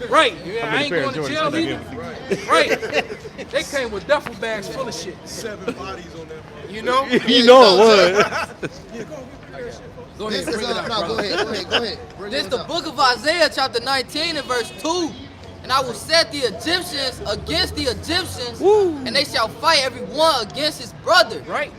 Right, yeah, How I many ain't pair going of to Jordans jail did I either. Right, they came with duffel bags full of shit. 7 bodies on that. You know? You know it was. Go ahead, This is bring it out, no, go brother. ahead. Bring This it the up. book of Isaiah, chapter 19 and verse 2. And I will set the Egyptians against the Egyptians, and they shall fight every one against his brother, Right.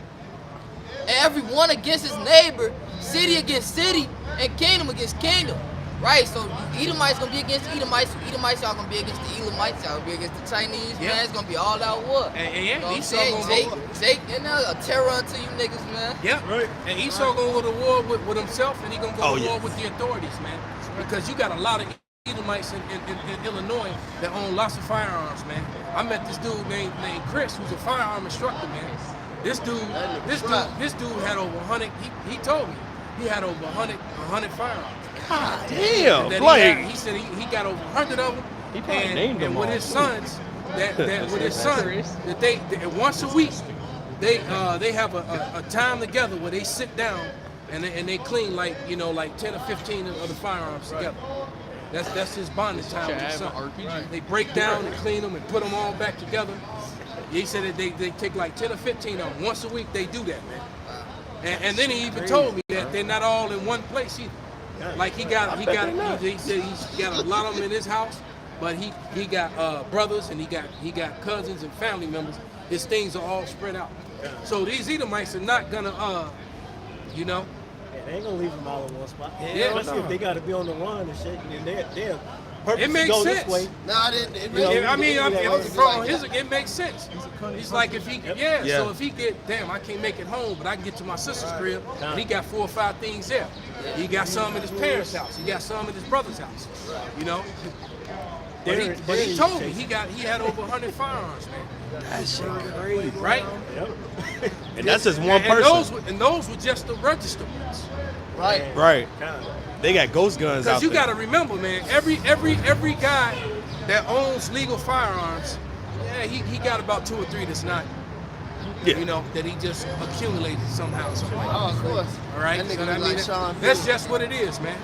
and every one against his neighbor, city against city, and kingdom against kingdom. Right, so Edomites gonna be against Edomites, Edomites y'all gonna be against the Elamites, y'all gonna be against the Chinese, man. It's gonna be all out war. And You know what I'm Esau saying? gonna go. Jake, and a terror unto you niggas, man. Yeah, right. And Esau gonna go to war with himself, and he gonna go to war with the authorities, man. Because you got a lot of Edomites in Illinois that own lots of firearms, man. I met this dude named Chris, who's a firearm instructor, man. This dude had over 100. He told me he had over 100 firearms. God damn! He said he got over 100 of them. He probably named them and with all. his sons, that they once a week they have a time together where they sit down and they clean like 10 or 15 of the firearms together. That's his bonding time with his son. They break down and clean them and put them all back together. He said that they take like 10 or 15 of them once a week. They do that, man. And then he even told me that they're not all in one place either. Like he said he's got a lot of them in his house, but he got brothers and he got cousins and family members. His things are all spread out. So these Edomites are not gonna Yeah, they ain't gonna leave them all in one spot. Yeah, especially if they gotta be on the run and shit, and they're it purposely makes go sense. this way. It makes sense. He's like if he so if he get I can't make it home, but I can get to my sister's crib and he got 4 or 5 things there. He got some at his parents' house. He got some at his brother's house. But he told me he had over 100 firearms, man. That shit crazy, right? Yep. And that's just one person. And those were just the registered ones. Right. They got ghost guns out Because you there. got to remember, man, every guy that owns legal firearms, he got about 2 or 3 that's not. That he just accumulated somehow. Oh, of course. All right. That nigga look like Sean That's Penn. just what it is, man.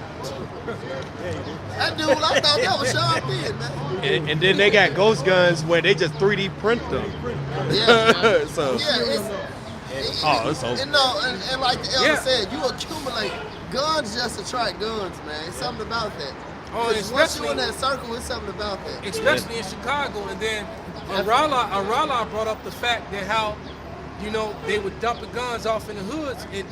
That dude, I thought that was Sean Penn, man. And then they got ghost guns where they just 3D print them. Yeah. So. It's over. And like the elder said, you accumulate guns just attract guns, man. It's something about that. Oh, Once you're in that circle, it's something about that. Especially in Chicago, and then Arala brought up the fact that how, they were dumping guns off in the hoods in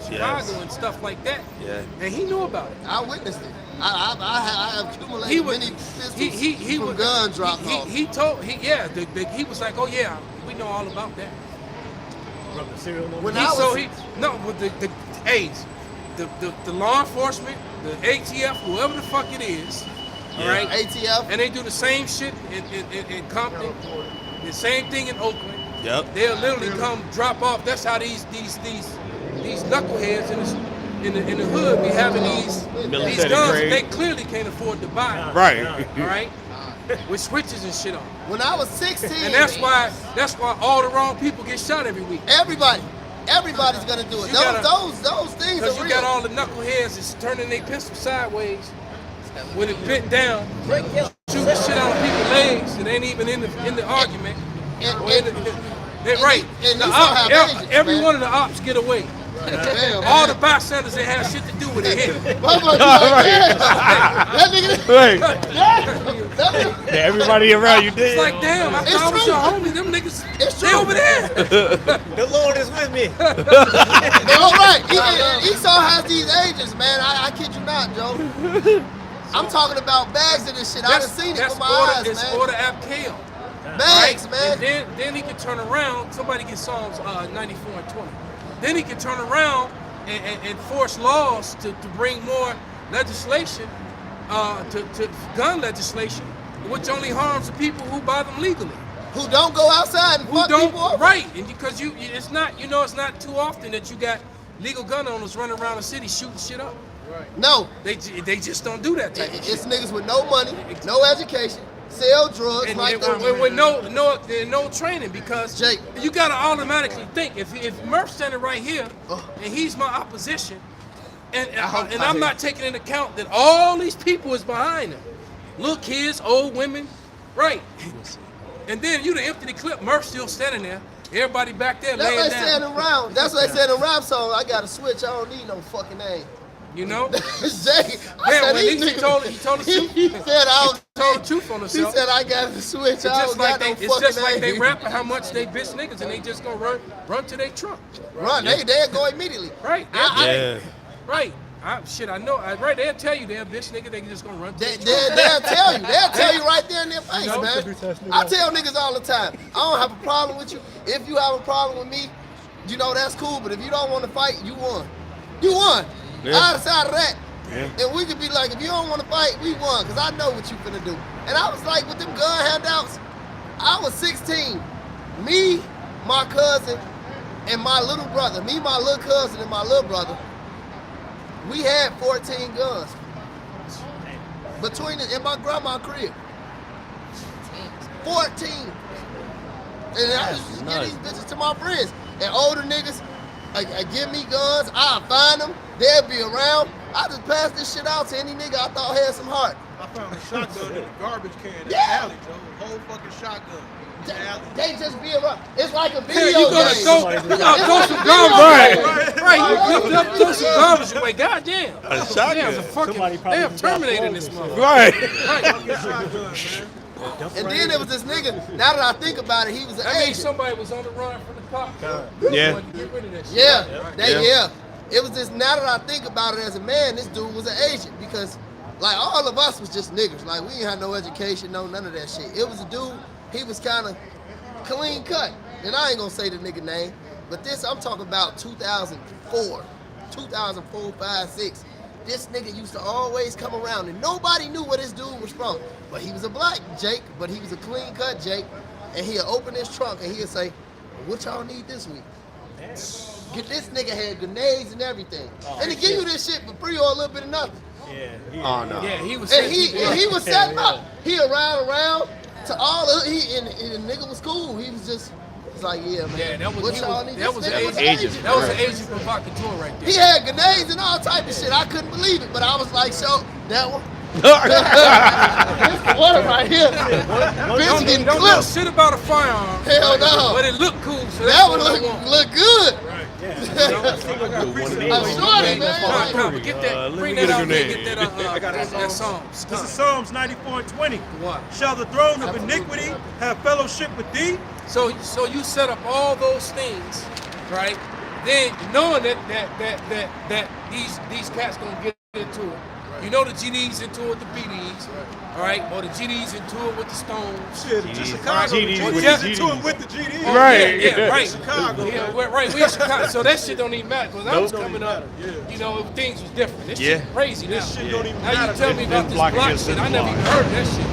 Chicago and stuff like that. Yeah. And he knew about it. I witnessed it. I accumulated many pistols from gun drop off. He was like, oh yeah, we know all about that. With the law enforcement, the ATF, whoever the fuck it is, all right? ATF. And they do the same shit in Compton, the same thing in Oakland. Yep. They'll literally come drop off. That's how these knuckleheads in the hood be having these guns that they clearly can't afford to buy. Right. All right. With switches and shit on. When I was 16, and that's why all the wrong people get shot every week. Everybody's gonna do it. Those things are real. Because you got all the knuckleheads that's turning their pistol sideways with it bent down, shooting shit out of people's legs. It ain't even in the argument. Every one of the ops get away. All the bystanders that have shit to do with it hit. Everybody around you did. It's like, damn, I thought I was your homie. Them niggas, they over there. The Lord is with me. All right. Esau has these agents, man. I kid you not, Joe. I'm talking about bags of this shit. I done seen it with my eyes, man. It's order Abkael. Bags, right? man. And then he can turn around. Somebody get Psalms 94 and 20. Then he can turn around and force laws to bring more legislation, to gun legislation, which only harms the people who buy them legally. Who don't go outside and fuck people up. Right, and because it's not too often that you got legal gun owners running around the city shooting shit up. Right. No. They just don't do that type of shit. It's niggas with no money, no education, sell drugs, and with no training, because Jake, you gotta automatically think if Murph's standing right here and he's my opposition, and I'm not taking into account that all these people is behind him, little kids, old women, right? And then you done empty the clip, Murph's still standing there, everybody back there laying down. That's what they said in rap song. I got a switch. I don't need no fucking name. You know? Jay, he told the truth. He said I told the truth on himself. He said I got the switch. It's just like they rapping how much they bitch niggas and they just gonna run to their trunk. They'll go immediately. Right. Yeah. Right. I know. Right, they'll tell you they're a bitch nigga. They just gonna run. They'll tell you. They'll tell you right there in their face, know? man. I tell niggas all the time, I don't have a problem with you. If you have a problem with me, you know, that's cool. But if you don't want to fight, you won. You won. Yeah. I decided that. Yeah. And we could be like, if you don't want to fight, we won. Because I know what you finna do. And I was like, with them gun handouts, I was 16. Me, my cousin, and my little brother. Me, my little cousin, and my little brother. We had 14 guns. Between it and my grandma's crib. 14. And I used to give these bitches to my friends. And older niggas, give me guns, I'll find them, they'll be around. I just pass this shit out to any nigga I thought had some heart. I found a shotgun in a garbage can in the Yeah. alley, Joe. A whole fucking shotgun. In the alley. They just be around. It's like a Yeah, video you gonna game. throw some garbage. Right. You throw some garbage away. Goddamn. A shotgun. Damn, it's a fucking. They have terminated this motherfucker. Right. And then there was this nigga, now that I think about it, he was an That means agent. somebody was on the run from the cop. Yeah. Wanted to get rid of that shit. Yeah. It was this, now that I think about it as a man, this dude was an agent because like all of us was just niggas. Like we ain't had no education, no none of that shit. It was a dude, he was kind of clean cut. And I ain't gonna say the nigga name, but this, I'm talking about 2004, 5, 6. This nigga used to always come around and nobody knew where this dude was from. But he was a black Jake, but he was a clean cut Jake. And he'll open his trunk and he'll say, what y'all need this week? Get this nigga had grenades and everything. And to give you this shit for free or a little bit of nothing. Oh no. Yeah, he was. And he was setting up. He around to all of and the nigga was cool. He was just, it's like, yeah, man. Yeah, that was what he y'all was, need? that was an agent. That was an agent provocateur right there. He had grenades and all type of shit. I couldn't believe it, but I was like, so that one. This the one right here. Bitch getting Don't know clipped. shit about a firearm. Hell no. But it looked cool. So That one that's what I want. look good. I'm shorty, man. Get that. Bring that out there. Get that Psalms. This is Psalms 94:20. What? Shall the throne of iniquity have fellowship with thee? So you set up all those things, right? Then knowing that these cats gonna get into it. You know the GD's into it, the BD's, all right? Or the GD's into it with the Stones. Shit, just Chicago. GD's The with GD's the into GD's. it with the GD. Oh, Right. Yeah, right. Chicago. Yeah, right. We in Chicago, so that shit don't even matter. Because I was Don't coming even up, matter, yeah. you know, things was different. This Yeah. shit crazy now. This shit don't even Now matter. you tell me about this block block against shit. this I never block. even heard of that shit.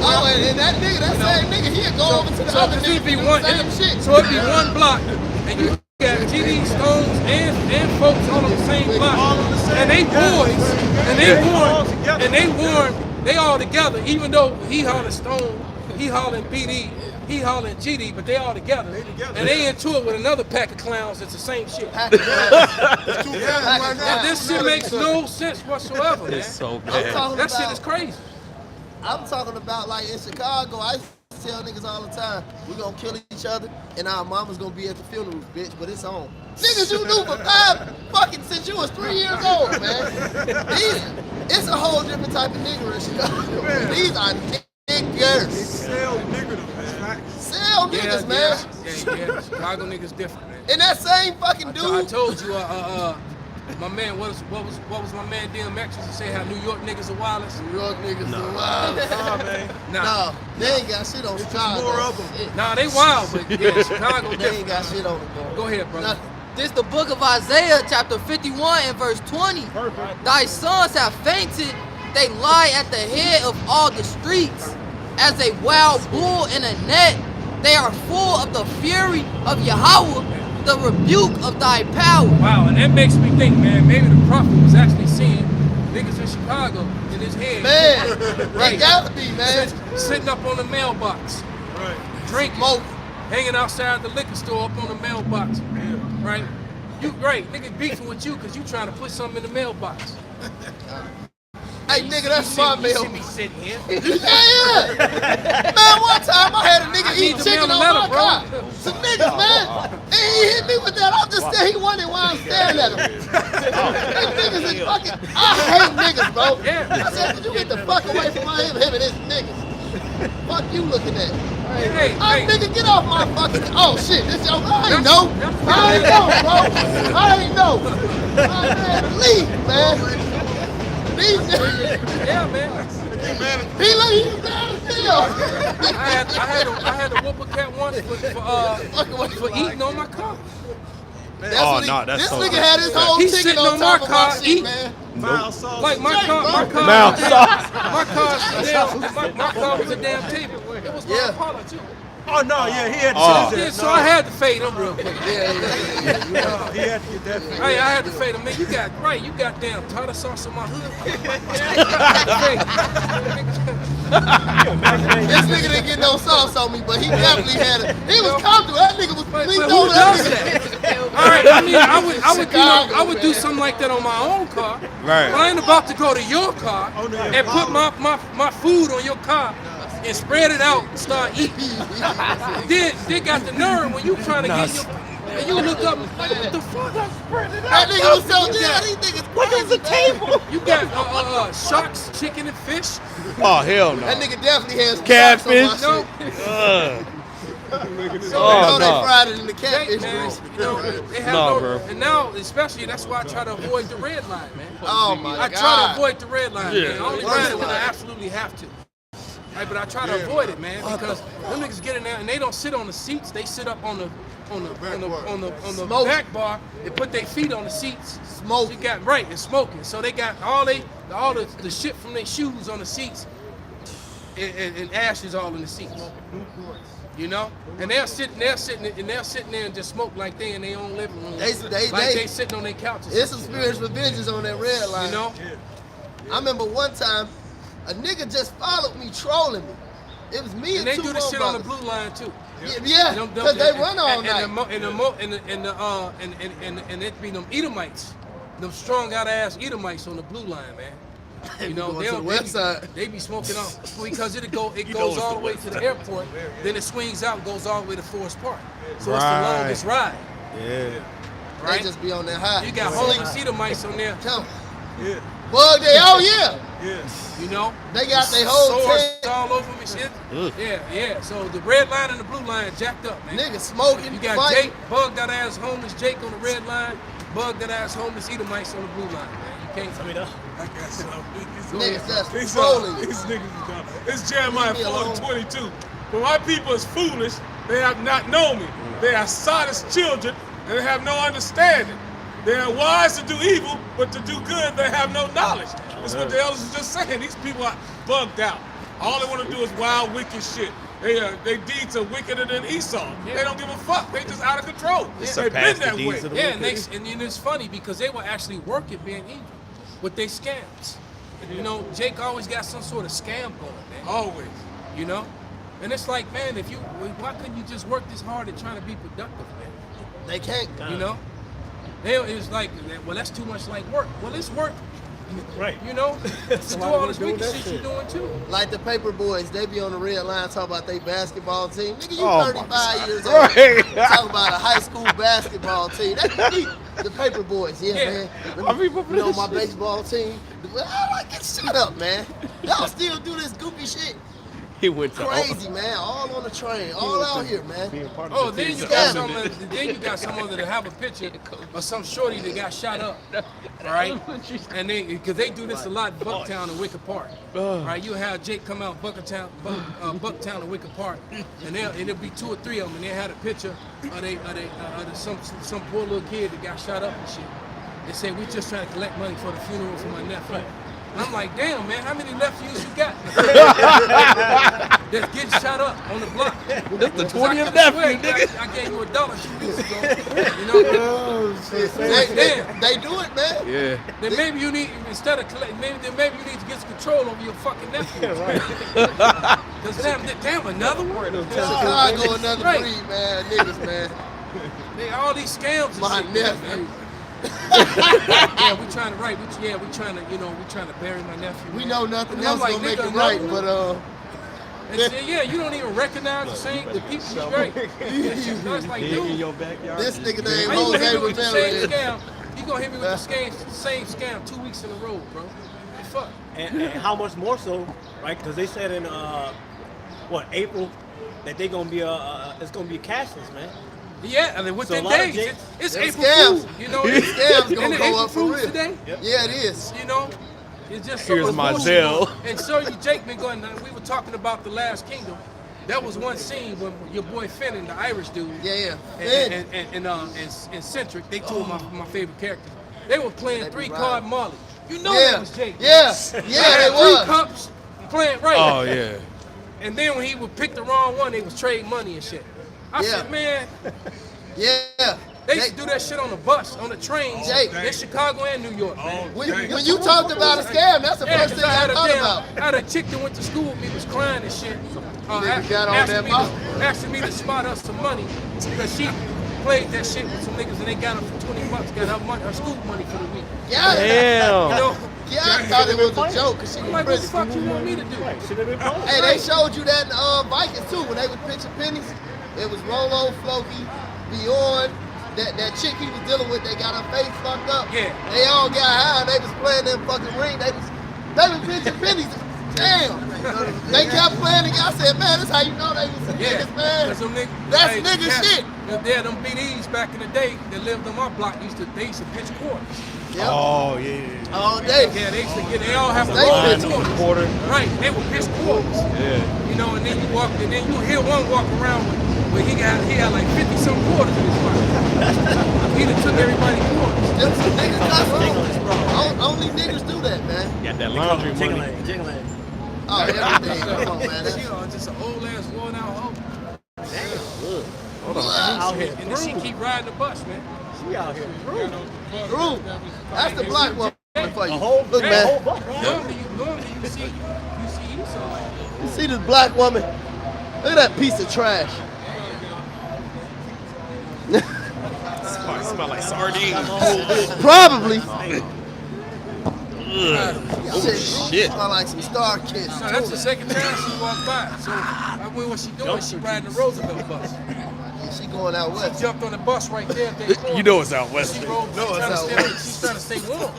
Oh, and that nigga, that same nigga, he'll go over to the other nigga it'd be and do one, the same shit. so it'd be one block, and you got GD, Stones, and folks all on the same block, All on the same and they block. boys, and they all warm, together. and they warm, they all together. Even though he hollering Stone, he hollering BD, he hollering GD, but they all together. They together. And they into it with another pack of clowns that's the same shit. This shit makes no sense whatsoever, man. It's so I'm bad. talking That shit about- is crazy. I'm talking about like in Chicago, I used to tell niggas all the time, we gonna kill each other and our mama's gonna be at the funerals, bitch, but it's on. Niggas you knew for since you was 3 years old, man. It's a whole different type of nigger in Chicago. These are niggers. Sell nigger, man. Sell niggas, man. Yeah. Chicago niggas different, man. And that same fucking I dude. told you, my man, what was my man DMX used to say? How New York niggas are wildest? New York niggas are wild. Nah, man. No, they ain't got shit on Chicago. More of them. Nah, they wild, but yeah, Chicago They different. ain't got shit on it, bro. Go ahead, brother. Nothing. This the book of Isaiah, chapter 51 and verse 20. Thy sons have fainted, they lie at the head of all the streets. As a wild bull in a net, they are full of the fury of Yahweh, the rebuke of thy power. Wow, and that makes me think, man, maybe the prophet was actually seeing niggas in Chicago in his head. Man, they gotta be, man. Sitting up on the mailbox, Right. drinking, hanging outside the liquor store up on the mailbox. Right? You right, niggas beefing with you because you trying to put something in the mailbox. Hey, nigga, that's my You mail. see me sitting here. Yeah. Man, one time I had a nigga need eat to chicken mail on a my letter, bro. car. Some niggas, man. And he hit me with that. I'm just saying, he wondering why I'm staring at him. These niggas is fucking, I hate niggas, bro. Yeah. I said, could you get the fuck away from him and his niggas? Fuck you looking at? Hey, Nigga, get off my fucking. Oh shit, this your. I ain't know, bro. I ain't know. Man, leave, man. Leave. Yeah, man. He mad as hell. I had to whoop a cat once for eating on my car. That's what this nigga had his whole He's ticket sitting on on top my of car my shit, eating. man. Like my car was a damn table. It was my Apollo too. Oh no, yeah, he had to sit Yeah, there. so I had to fade him real quick. Yeah. He had to get that fixed. Hey, I had to fade him, man. You got you got damn tartar sauce on my hood. This nigga didn't get no sauce on me, but he definitely had it. He was comfortable. That nigga was pleased But on who that does nigga. that? All right, I mean, I would do something like that on my own car. Right. But I ain't about to go to your car and put my food on your car and spread it out and start eating. Then they got the nerve when you trying to get your. And you look up like, what the fuck? I spread it out. That nigga was so dead. These niggas Look at the table. You got sharks, chicken, and fish. Oh hell no. That nigga definitely has Catfish. No. Oh They no. fried it in the catfish Man, grease. you know, they have No, bro. And now, especially, that's why I try to avoid the red line, man. Oh my I god. try to avoid the red line, Yeah. man. I only ride it when I absolutely have to. Right, but I try to avoid it, man, because them niggas get in there and they don't sit on the seats. They sit up on the Smoke. back bar and put their feet on the seats. Smoke. You got right and smoking. So they got all the shit from their shoes on the seats and ashes all in the seats. You know, and they're sitting there and just smoke like they in their own living room. They sitting on their couches. There's some spiritual vengeance on that red line. You know, I remember one time a nigga just followed me, trolling me. It was me and and they two do more this shit on brothers. the blue line too. Yeah, because they run all night. And it be them Edomites, them strong out ass Edomites on the blue line, man. You know, Going to the west side. they be smoking on because it goes all the way to the airport, then it swings out and goes all the way to Forest Park. So it's the longest ride. Yeah. Right? They just be on that high. You got homeless Edomites on there. Tell 'em. Yeah. Bug day, oh yeah. Yeah. You know, They got their whole swords tent. all over me, shit. Yeah. So the red line and the blue line jacked up, man. Niggas smoking, You got fighting. Jake, Bug that ass homeless Jake on the red line, Bug that ass homeless Edomites on the blue line, man. You can't. I got some. Niggas just These trolling. These niggas is dumb. It's Jeremiah Leave me alone. 4:22. For my people is foolish, they have not known me. They are sottish children, and they have no understanding. They are wise to do evil, but to do good they have no knowledge. That's what the elders was just saying. These people are bugged out. All they want to do is wild, wicked shit. They deeds are wickeder than Esau. They don't give a fuck. They just out of control. They've been that way. Yeah, and it's funny because they were actually working being evil with their scams. You know, Jake always got some sort of scam going, man. Always. You know? And it's like, man, why couldn't you just work this hard at trying to be productive, man? They can't. You know? It was like, well, that's too much like work. Well, it's work. Right. You know? To do all this wicked shit you're doing too. Like the paper boys, they be on the red line talking about their basketball team. Nigga, you Oh, 35 years old. Right. Talking about a high school basketball team. That's me. The paper boys, man. Let me, you know my baseball team. I like it. Shut up, man. Y'all still do this goofy shit. He went to Crazy, man. All on the train. All out here, man. Oh, then you got someone that have a picture of some shorty that got shot up, right? And because they do this a lot in Bucktown and Wicker Park, right? You have Jake come out Bucktown and Wicker Park, and it'll be 2 or 3 of them, and they had a picture of some poor little kid that got shot up and shit. They say we just trying to collect money for the funeral for my nephew. And I'm like, damn, man, how many nephews you got? That's getting shot up on the block. That's the 20th nephew, nigga. I gave you $1 2 weeks ago. You know? They do it, man. Yeah. Then maybe you need, instead of collecting, maybe you need to get some control over your fucking nephew. Because damn, another one? Chicago, another breed, man. Niggas, man. All these scams and My shit, nephew. man. Yeah, we trying to bury my nephew. We man. know nothing And I'm else like, gonna make nigga, it right, another but And say, yeah, you don't even recognize the people you great. That's like, dude, this nigga named how you gonna hit Jose me with the same Rivera. scam? You gonna hit me with the same scam 2 weeks in a row, bro? Fuck. And how much more so, right? Because they said in April, that they gonna be it's gonna be cashless, man. Yeah, I mean, within So a lot of days, Jakes- it's Them April scams. Fool. You know, Them scams gonna and go April up for Fool's real. today. Yeah, it is. You know, it's just Here's so my much Zelle. And so you, Jake, been going. We were talking about the Last Kingdom. That was one scene when your boy Finn, the Irish dude, Yeah. and Centric, they two of my favorite characters. They were playing They be 3-card Molly. You know Yeah. that was Jake. Yeah. man. Yeah, They had they 3 was. cups playing right. Oh yeah. And then when he would pick the wrong one, they was trading money and shit. I Yeah. said, man, Yeah. they used to do that shit on the bus, on the trains, Jake. in Chicago and New York, man. When you talked about a scam, that's the Yeah, first 'cause thing I thought I about. had a chick that went to school with me, was crying and shit. Nigga got on that box. Asking me to spot us some money because she played that shit with some niggas and they got her for $20, got her money, her school money for the week. Yeah. Damn. You know, Yeah, I thought it was a joke because she I'm was like, what the prison. fuck you want me to do? Hey, they showed you that in Vikings too when they was pitching pennies. It was Rolo, Floki, Bjorn, that chick he was dealing with. They got her face fucked up. Yeah. They all got high. They was playing them fucking ring. They was pitching pennies. Damn. They kept playing it. I said, man, that's how you know they was some niggas, man. Cause them niggas, That's hey, nigga yeah, shit. Yeah, them BDs back in the day that lived on my block used to pitch quarters. Yep. Oh yeah. All day. Yeah, they used to get. They all have to They roll pitch quarters. Quarter. Right, they would pitch quarters. Yeah. You know, and then you walk, and then you hear one walk around with he had like 50 some quarters in his pocket. He done took everybody's quarters. Them some niggas customers. Only niggas do that, man. Got that laundry money. Jiggling. Oh, everything. Come on, man. That's You know, just an old ass worn out hoe. Hold on. Out here. And then she keep riding the bus, man. She out here. Drew. That's the black woman for you. Look, Hey, man. Normally you see Esau. You see this black woman? Look at that piece of trash. Smell like sardines. Probably. Oh shit. Smell like some Star Kids. No, that's the second time she walked by. So I mean, what she doing? She riding the Roosevelt bus. She going out She west. jumped on the bus right there. At that corner. You know it's out west. She rode, No, it's out west. she's trying to stay warm.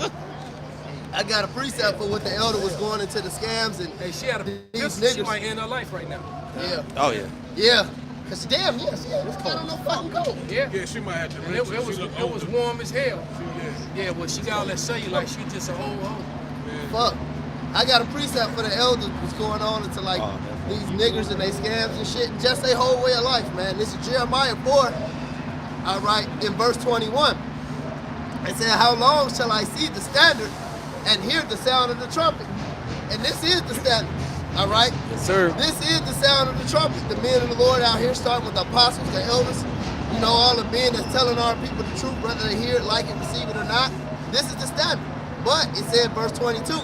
I got a precept for what the elder was going into the scams and Hey, she had a these pistol. She niggas. might end her life right now. Yeah. Oh yeah. Yeah. Cause damn, yes, yeah, it's kind of no fucking cold. Yeah. Yeah, she might have to. And it was warm as hell. Yeah, but she got all that cellulite. She just a whole hoe. Fuck. I got a precept for the elders what's going on into like these niggers and they scams and shit, and just their whole way of life, man. This is Jeremiah 4, all right, in verse 21. It said, how long shall I see the standard and hear the sound of the trumpet? And this is the standard, all right? Yes, sir. This is the sound of the trumpet. The men of the Lord out here, starting with the apostles, the elders, you know, all the men that's telling our people the truth, whether they hear it, like it, receive it or not. This is the standard. But it said, verse 22,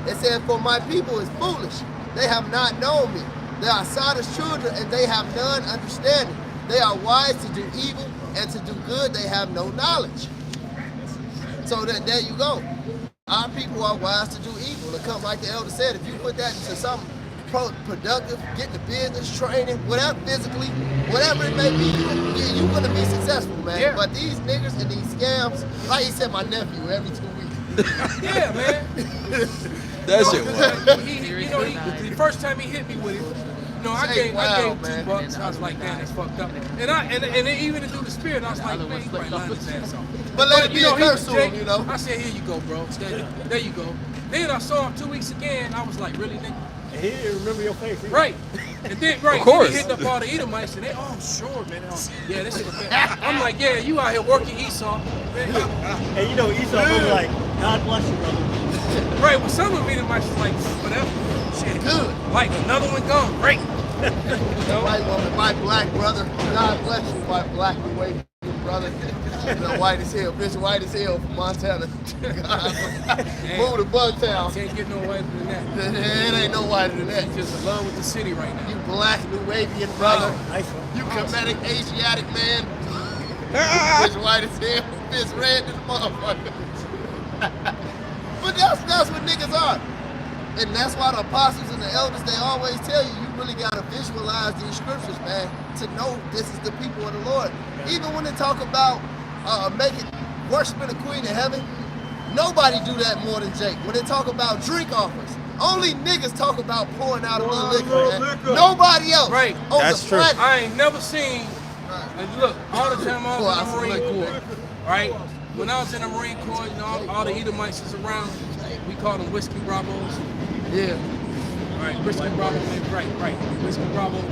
it said, for my people is foolish. They have not known me. They are Sodom's children, and they have none understanding. They are wise to do evil, and to do good they have no knowledge. So that there you go. Our people are wise to do evil. To come, like the elder said, if you put that into something productive, get the business, training, whatever, physically, whatever it may be, you're going to be successful, man. Yeah. But these niggas and these scams, like he said, my nephew, every 2 weeks. Yeah, man. That shit was. The first time he hit me with it, I gave him $2. I was like, damn, that's fucked up. And even through the spirit, I was like, man, he probably lying his ass off. But let it be a he was curse to him, you know. I said, here you go, bro. There you go. Then I saw him 2 weeks again. I was like, really, nigga? And he didn't remember your face. Either. Right. And then, right, Of course. then he hitting up all the Edomites, and they, oh, sure, man. Oh, yeah, this is bad. I'm like, yeah, you out here working Esau. Man. And you know Esau was like, God bless you, brother. Right, well, some of the Edomites was like, whatever. Shit, Good. like, another one gone. Great. White woman, my black brother. God bless you, my black and white brother. You know, white as hell. Bitch white as hell from Montana. Move to Bugtown. Can't get no whiter than that. It ain't no whiter than that. Just in love with the city right now. You black New Arabian brother. Nice one. You Kemetic Asiatic man. Bitch white as hell. Bitch red as a motherfucker. But that's what niggas are. And that's why the apostles and the elders, they always tell you, you really got to visualize these scriptures, man, to know this is the people of the Lord. Even when they talk about worshiping the Queen of Heaven, nobody do that more than Jake. When they talk about drink offers, Only niggas talk about pouring out a little liquor, little man. liquor. Nobody else. Right. On That's the true. planet. I ain't never seen. And look, all the time I was in the Marine Corps, right? When I was in the Marine Corps, you know, all the Edomites is around. We call them whiskey bravos. Yeah. Right, whiskey bravos. Right, whiskey bravos.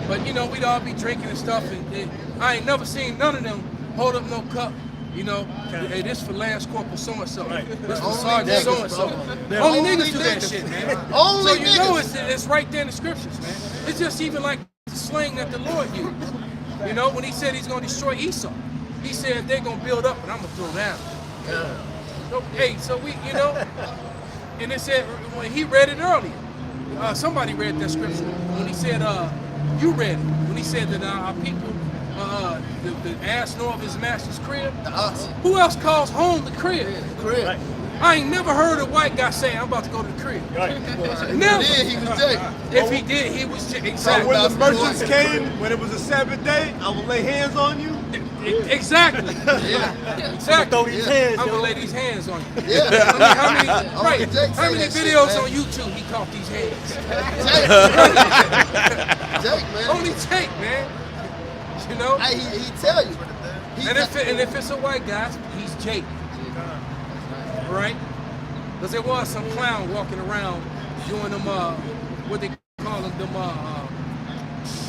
But you know, we'd all be drinking and stuff, and I ain't never seen none of them hold up no cup. You know, hey, this for Lance Corporal so and so. This for Sergeant so and so. Only niggas do that shit, man. Only so you know niggas. it's right there in the scriptures, man. It's just even like the slang that the Lord used. You know, when he said he's gonna destroy Esau, he said they're gonna build up and I'm gonna throw down. So, hey, so we, you know, and it said when he read it earlier, somebody read that scripture when he said, you read it when he said that our people. The ass know of his master's crib. Who else calls home the crib? Crib. Right. I ain't never heard a white guy say, I'm about to go to the crib. Right. Never. If he was Jake. If he did, he was Jake. Exactly. So when the merchants came, when it was a Sabbath day, I will lay hands on you? Exactly. Yeah. Exactly. Throw these hands, I'm yo. gonna lay these hands on you. Yeah. How many videos shit, on YouTube he caught these hands? Jake, man. Only Jake, man. You know? He tell you. And if it's a white guy, he's Jake. Right? Because there was some clown walking around doing them, what they call them,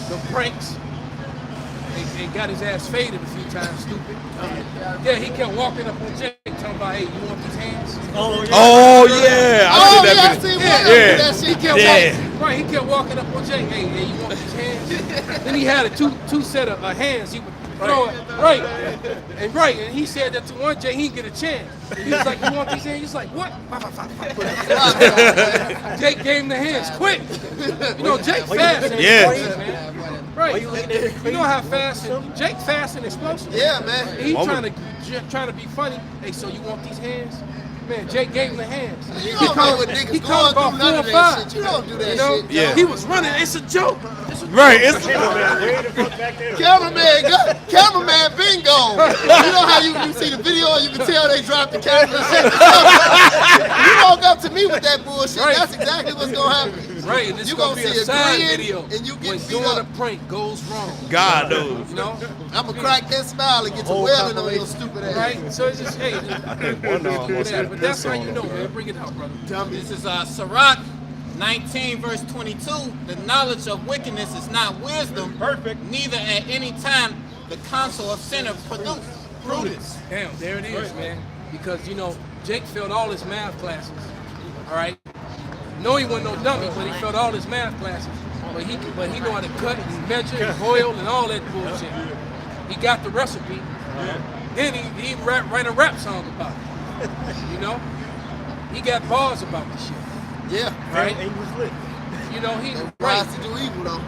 the pranks. And got his ass faded a few times, stupid. Yeah, he kept walking up on Jake, talking about, hey, you want these hands? Oh yeah. I see that shit. He kept walking, he kept walking up on Jake, hey, you want these hands? Then he had a two set of hands. He would throw it and he said that to one Jake, he didn't get a chance. He was like, you want these hands? He's like, what? Jake gave him the hands, quick. You know, Jake fast and explosive, man. Right. You know how fast Jake fast and explosive. Yeah, man. He trying to be funny. Hey, so you want these hands? Man, Jake gave him the hands. You don't know what niggas going through none of that shit. You don't do that shit. Yeah. He was running. It's a joke. Right. It's Cameraman been gone. You know how you see the video and you can tell they dropped the camera and shit. You walk up to me with that bullshit, that's exactly what's gonna happen. Right, and it's you gonna be a side video and you when get beat doing up. a prank goes wrong. God knows. You know? I'm gonna crack that smile and get to wailing on your stupid ass. Right? So it's just, hey, but that's how you know, man. Bring it out, brother. This is Sirach 19 verse 22. The knowledge of wickedness is not wisdom. Perfect. Neither at any time the counsel of sinners produce prudence. Damn, there it is, man. Because, you know, Jake failed all his math classes. All right? No, he wasn't no dummy, but he failed all his math classes. But he know how to cut and measure and boil and all that bullshit. He got the recipe. Then he write a rap song about it. You know? He got bars about the shit. Yeah. Right? And he was lit. You know, he tries to do evil though.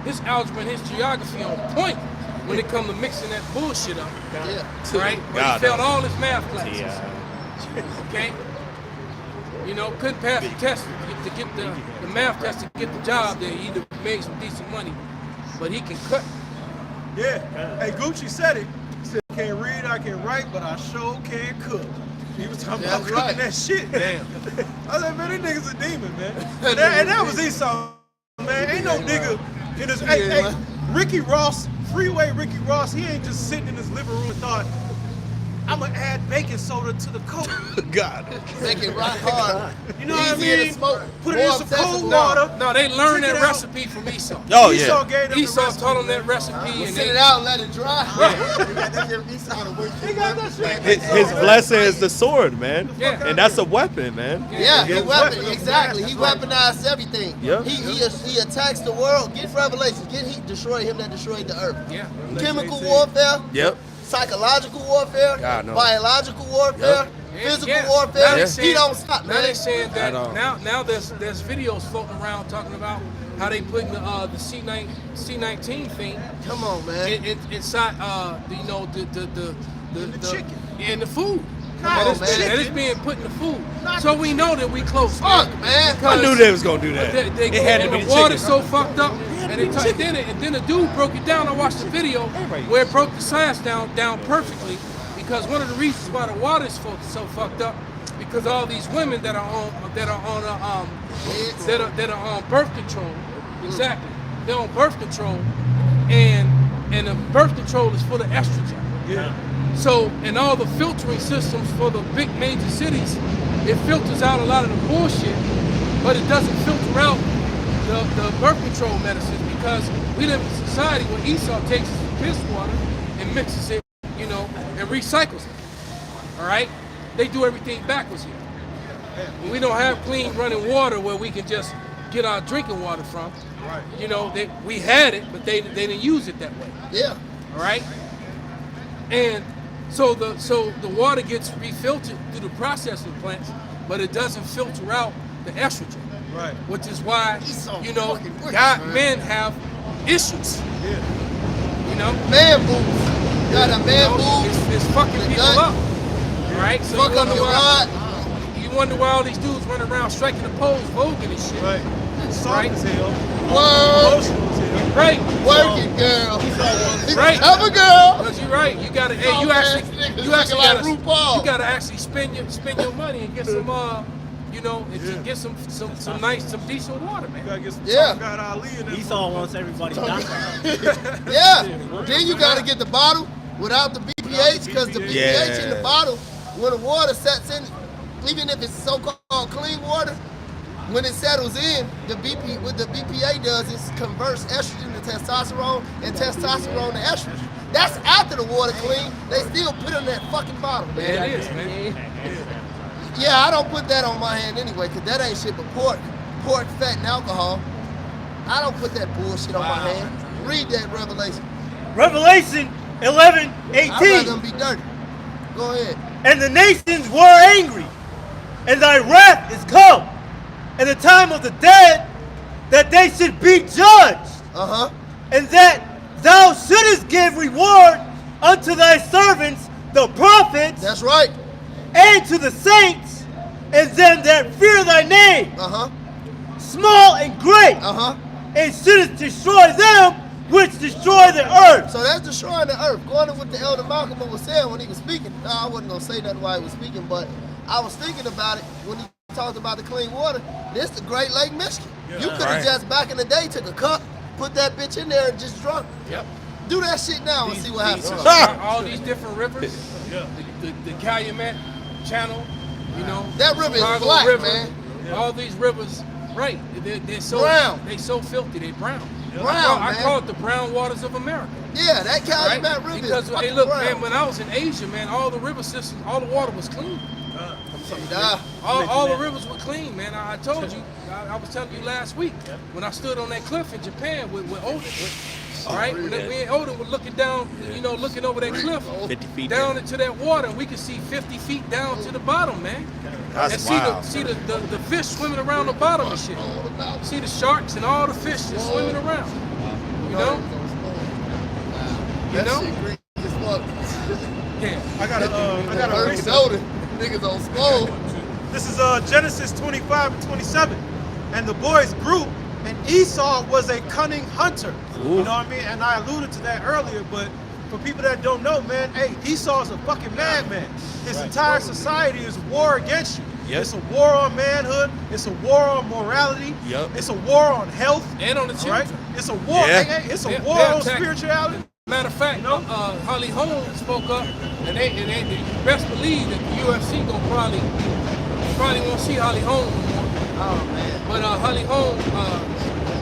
His algebra and his geography on point when it come to mixing that bullshit up. Yeah. Right? But he failed all his math classes. Okay? You know, couldn't pass the test to get the math test to get the job there. He made some decent money. But he can cut. Yeah. Hey, Gucci said it. He said, I can't read, I can write, but I sure can cook. He was talking about cooking that shit. Damn. I said, man, this nigga's a demon, man. And that was Esau, man. Ain't no nigga in his. Hey, Ricky Ross, Freeway Ricky Ross, he ain't just sitting in his living room and thought, I'm gonna add baking soda to the coke. God. Make it rock hard. You know what I mean? Put it in some cold No, water. no, they learned that recipe from Esau. Oh Esau yeah. gave them Esau taught them that recipe and Sit it out and let it dry. His blessing is the sword, man. Yeah. And that's a weapon, man. Yeah, he exactly. He weaponized everything. Yeah. He attacks the world. Get Revelation. Destroy him that destroyed the earth. Yeah. Chemical warfare. Yep. Psychological warfare. God, no. Biological warfare. Physical Yeah. warfare. Now they He don't stop, Now man. they saying that At all. now there's videos floating around talking about how they putting the C19 thing. Come on, man. Inside the chicken. in the food. Come on, man. And it's being put in the food. So we know that we close. Fuck, man. I knew they was gonna do that. They It had to and be the the water's chicken. so fucked up. And then the dude broke it down. I watched the video where it broke the science down perfectly. Because one of the reasons why the water is so fucked up because all these women that are on birth control, exactly, they're on birth control, and the birth control is full of estrogen. Yeah. So, and all the filtering systems for the big major cities, it filters out a lot of the bullshit, but it doesn't filter out the birth control medicines, because we live in a society where Esau takes piss water and mixes it, you know, and recycles it. All right? They do everything backwards here. And we don't have clean running water where we can just get our drinking water from. Right. You know, we had it, but they didn't use it that way. Yeah. All right? And so the water gets refiltered through the processing plants, but it doesn't filter out the estrogen. Right. Which is why, you know, wicked, men have issues. Yeah. You know? Man boobs. Got a man boob. It's fucking people up. Right? So Fuck up your rod. you wonder why all these dudes run around striking the pose, voguing and shit. Right. Soft Right? as hell. Word. Emotional as hell. Right. Work it, girl. Right. Have a girl. Because you're right. You gotta, hey, you actually gotta actually spend your money and get some you know, and get some decent water, man. You gotta get some Yeah. Ali in there. Esau wants everybody down. Yeah. Then you gotta get the bottle without the BPH, because the BPH in the bottle, when the water sets in, even if it's so-called clean water, when it settles in, what the BPA does is converts estrogen to testosterone and testosterone to estrogen. That's after the water clean. They still put it in that fucking bottle, man. Yeah, it is, man. Yeah, I don't put that on my hand anyway, because that ain't shit but pork, fat, and alcohol. I don't put that bullshit on my hand. Read that Revelation. Revelation 11:18. I'd rather them be dirty. Go ahead. And the nations were angry, and thy wrath is come, and the time of the dead, that they should be judged. And that thou shouldest give reward unto thy servants, the prophets. That's right. And to the saints, and them that fear thy name. Small and great. And shouldest destroy them which destroy the earth. So that's destroying the earth. Going to what the Elder Malcolm was saying when he was speaking. No, I wasn't going to say nothing while he was speaking, but I was thinking about it when he talked about the clean water. This the Great Lake, Michigan. You could have just back in the day took a cup, put that bitch in there and just drunk. Yep. Do that shit now and see what happens. All these different rivers, the Calumet Channel, you know, that river is Chicago black, River, man. All these rivers, right? They're so brown. They so filthy. They brown. Brown, I call it the brown waters of America. Yeah, that Calumet River Because is fucking hey, look, brown. man, when I was in Asia, man, all the river systems, all the water was clean. All the rivers were clean, man. I told you, I was telling you last week when I stood on that cliff in Japan with Odin. All right, when me and Odin were looking down, you know, looking over that cliff, 50 feet down into that water, and we could see 50 feet down to the bottom, man. That's and wild. see the fish swimming around the bottom and shit. See the sharks and all the fish just swimming around. You know? You know? Yeah. I got a Odin. Niggas on skull. This is Genesis 25 and 27. And the boys grew, and Esau was a cunning hunter. You know what I mean? And I alluded to that earlier, but for people that don't know, man, hey, Esau is a fucking madman. His entire society is war against you. Yep. It's a war on manhood. It's a war on morality. Yep. It's a war on health. And on the children. Right? It's a war. Yeah. It's a war on spirituality. Matter of fact, Holly Holm spoke up, and they best believe that the UFC gonna probably won't see Holly Holm anymore. Oh man. But Holly Holm,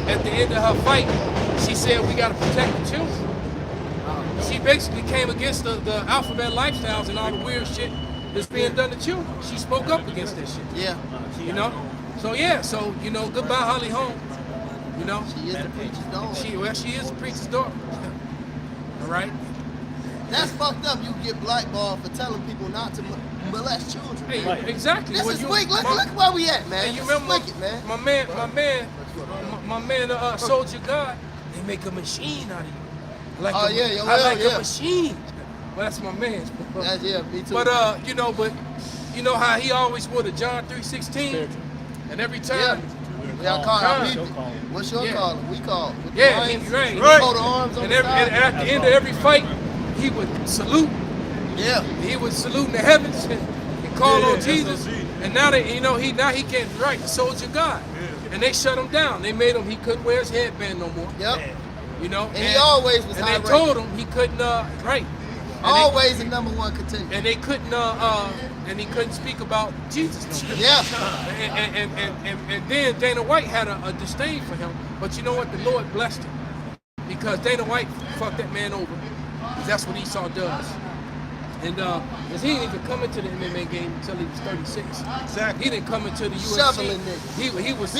at the end of her fight, she said we gotta protect the children. She basically came against the alphabet lifestyles and all the weird shit that's being done to children. She spoke up against that shit. Yeah. You know? So yeah, so you know, goodbye Holly Holm. You know? She is the preacher's daughter. She is the preacher's daughter. All right? That's fucked up. You get blackballed for telling people not to molest children. Hey, exactly. This Well, is you- wicked. Look my- where we at, man. And you This is remember wicked, man. my man, Soldier God, they make a machine out of you. Like Oh, a, yeah, yo, I hell, like yeah. a machine. Well, that's my man. That's, yeah, me too. But you know how he always wore the John 3:16, and every time. Yeah, I call our Time. people. What's your call? We call. With the Yeah, lions, right. we hold the arms on And, the side. and at the end of every fight, he would salute. Yeah. He would salute in the heavens. called on Jesus, and now they, he can't write the soldier God, and they shut him down. They made him, he couldn't wear his headband no more. Yep. And he always was. And they told him he couldn't write. Always the #1 contender. And they couldn't, and he couldn't speak about Jesus no more. Yeah. And then Dana White had a disdain for him, but you know what? The Lord blessed him because Dana White fucked that man over. That's what Esau does. And cause he didn't even come into the MMA game until he was 36. Exactly. He didn't come into the UFC. Shoveling niggas.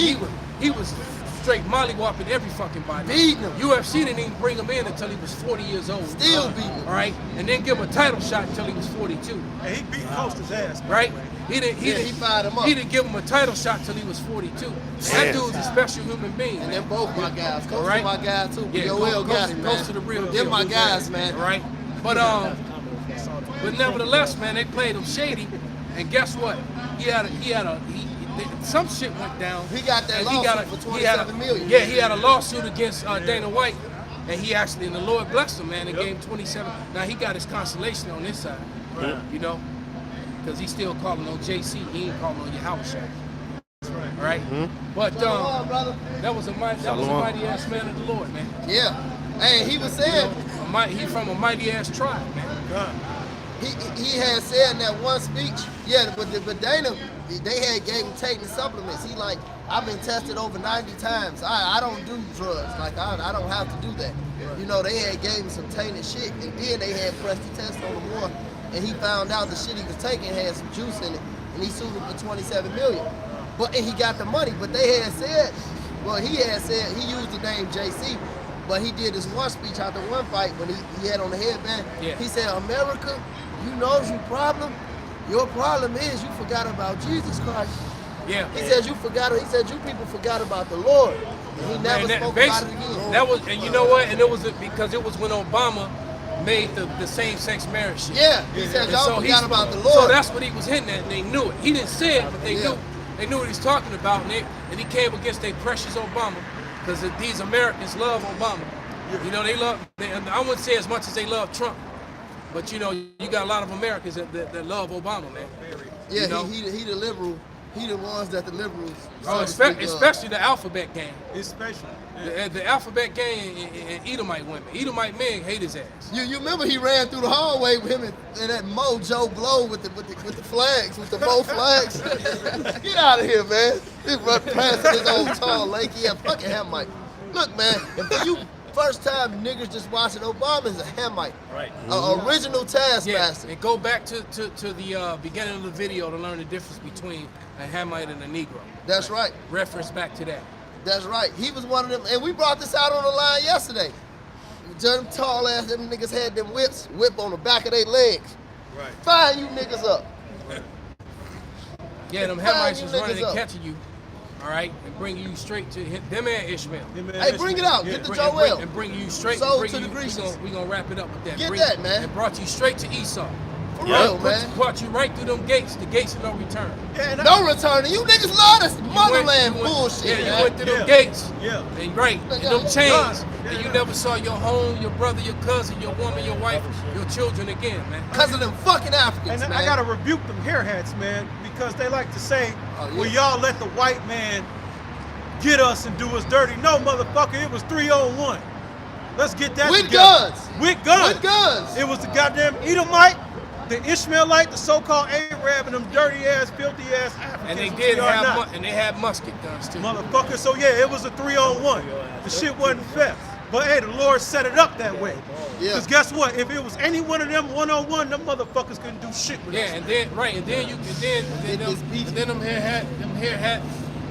He was straight mollywhopping every fucking body. Beating him. UFC didn't even bring him in until he was 40 years old. Still beating him. All right, and then give him a title shot until he was 42. And he beat Costa's ass. Right? He fired him up. He didn't give him a title shot till he was 42. That dude's a special human being. And they're both my guys. Coach right? my guys too. Yeah, Yoel got him, man. Close to the real They're deal. my guys, man. All right? But nevertheless, man, they played him shady. And guess what? Some shit went down. He got that lawsuit for $27 million. Yeah, he had a lawsuit against Dana White. And he actually, and the Lord blessed him, man, and gave him 27. Now he got his consolation on this side, because he's still calling on JC. He ain't calling on Yahushua. All right? But that was a mighty ass man of the Lord, man. Yeah. Hey, he was saying he's from a mighty ass tribe, man. He had said in that one speech, but Dana, they had gave him taking supplements. He like, I've been tested over 90 times. I don't do drugs. Like I don't have to do that. They had gave him some tainted shit, and then they had pressed the test on him more, and he found out the shit he was taking had some juice in it, and he sued him for $27 million. And he got the money. But they had said, he used the name JC. But he did his one speech after one fight when he had on the headband. Yeah. He said, America, you know your problem? Your problem is you forgot about Jesus Christ. Yeah. He said you people forgot about the Lord. And he never spoke about it again. That was, and you know what? And it was because it was when Obama made the same-sex marriage shit. Yeah. He said y'all forgot about the Lord. So that's what he was hitting at, and they knew it. He didn't say it, but they knew. They knew what he's talking about, and he came against their precious Obama. Because these Americans love Obama. They love, I wouldn't say as much as they love Trump, but you got a lot of Americans that love Obama, man. Yeah, he the liberal. He the ones that the liberals. Especially the alphabet gang. Especially. The alphabet gang and Edomite women. Edomite men hate his ass. You remember he ran through the hallway with him and that Mojo Blow with the flags, with the both flags. Get out of here, man. He run past this old tall lanky fucking Hamite. Look, man, if you first time niggas just watching Obama is a Hamite. Right. Original taskmaster. Yeah, and go back to the beginning of the video to learn the difference between a Hamite and a Negro. That's right. Reference back to that. That's right. He was one of them, and we brought this out on the line yesterday. Them tall ass, them niggas had them whip on the back of their legs. Right. Fire you niggas up. Yeah, them Hamites was running and catching you. All right, and bring you straight to them and Ishmael. Hey, bring it out. Get the Joel. And bring you straight. Sold to the Grecians. We're gonna wrap it up with that. Get that, man. And brought you straight to Esau. For real, man. Brought you right through them gates, the gates of no return. Yeah, no returning. You niggas love this motherland bullshit. Yeah, you went through them gates. Yeah. And and them chains. And you never saw your home, your brother, your cousin, your woman, your wife, your children again, man. Because of them fucking Africans, and man. I gotta rebuke them hair hats, man, because they like to say, well, y'all let the white man get us and do us dirty. No, motherfucker, it was 3-on-1. Let's get that With together. guns. With guns. With guns. It was the goddamn Edomite, the Ishmaelite, the so-called Arab, and them dirty-ass, filthy-ass Africans. And they did have, and they had musket guns, too. Motherfucker, so yeah, it was a 3-on-1. The shit wasn't fair. But hey, the Lord set it up that way. Yeah. Because guess what? If it was any one of them 1-on-1, them motherfuckers couldn't do shit with us. Yeah, and then them hair hat,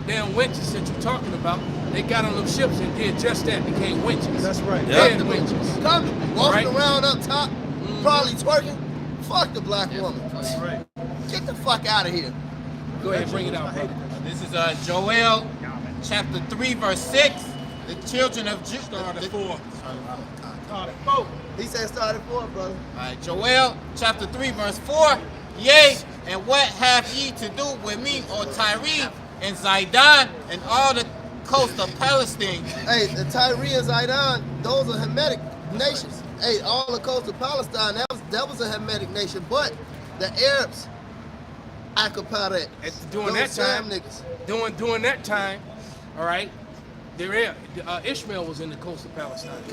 damn winches that you're talking about, they got on them ships and did just that, became winches. That's right. Dead winches. Walking around up top, probably twerking. Fuck the black woman. That's right. Get the fuck out of here. Go ahead, bring it out. This is Joel chapter 3, verse 6. The children of Judah. Started 4. He said started 4, brother. All right, Joel chapter 3, verse 4. Yea, and what have ye to do with me, O Tyre and Zidon, and all the coast of Palestine? Hey, the Tyre and Zidon, those are Hamitic nations. Hey, all the coast of Palestine, that was a Hamitic nation. But the Arabs, occupy that. During that time, during that time, all right, Ishmael was in the coast of Palestine.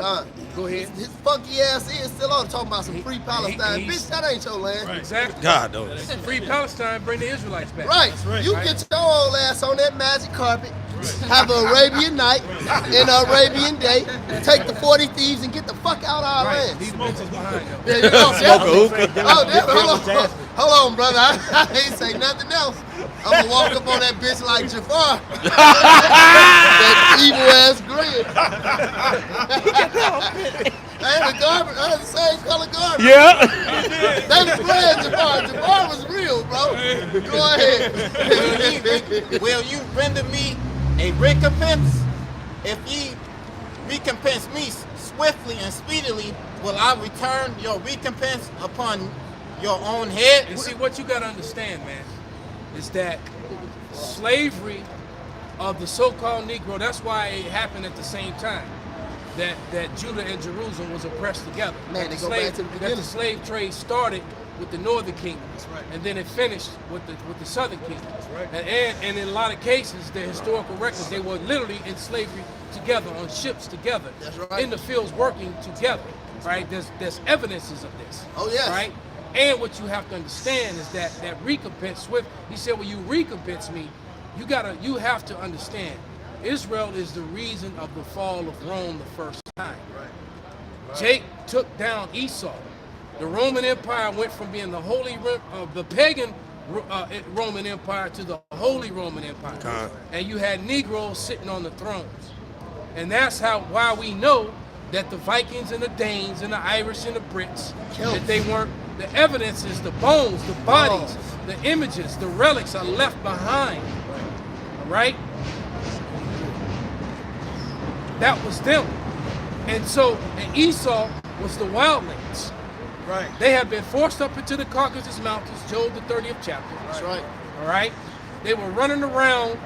Go ahead. His funky ass is still on talking about some free Palestine. Bitch, that ain't your land. Right. Exactly. God knows. Free Palestine, bring the Israelites back. Right. You get your old ass on that magic carpet, have an Arabian night, and an Arabian day, take the 40 thieves and get the fuck out of our land. These bitches behind them. Yeah, you know, Smoke a hookah. Oh, damn, hold on, brother. I ain't say nothing else. I'm gonna walk up on that bitch like Jafar. That evil ass grin. And the garbage, the same color garbage. Yeah. They was playing Jafar. Jafar was real, bro. Go ahead. Will you render me a recompense? If ye recompense me swiftly and speedily, will I return your recompense upon your own head? And see, what you got to understand, man, is that slavery of the so-called Negro, that's why it happened at the same time that Judah and Jerusalem was oppressed together. Man, they go back to the beginning. That the slave trade started with the northern kingdoms, and then it finished with the southern kingdoms. And in a lot of cases, the historical records, they were literally in slavery together, on ships together, in the fields working together. Right? There's evidences of this. Oh yes. Right? And what you have to understand is that recompense swift. He said, "When you recompense me, you have to understand, Israel is the reason of the fall of Rome the first time. Right. Jake took down Esau. The Roman Empire went from being the pagan Roman Empire to the Holy Roman Empire. And you had Negroes sitting on the thrones. And that's why we know that the Vikings and the Danes and the Irish and the Brits, that they weren't. The evidence is the bones, the bodies, the images, the relics are left behind. All right? That was them. And Esau was the wildlings. Right. They had been forced up into the Caucasus Mountains, Job the 30th chapter. That's right. All right? They were running around,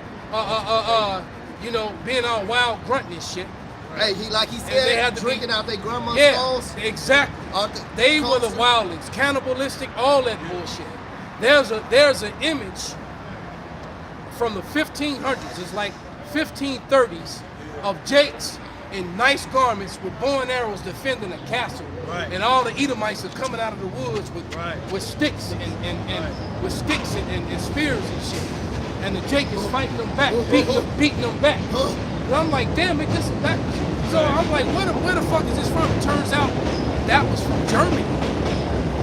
being all wild, grunting and shit. Hey, like he said, they had drinking out their grandma's skulls. Exactly. They were the wildlings, cannibalistic, all that bullshit. There's an image from the 1500s, it's like 1530s, of Jakes in nice garments with bow and arrows defending a castle. Right. And all the Edomites are coming out of the woods with sticks and spears and shit. And the Jake is fighting them back, beating them back. And I'm like, damn it, this is back. So I'm like, where the fuck is this from? It turns out that was from Germany.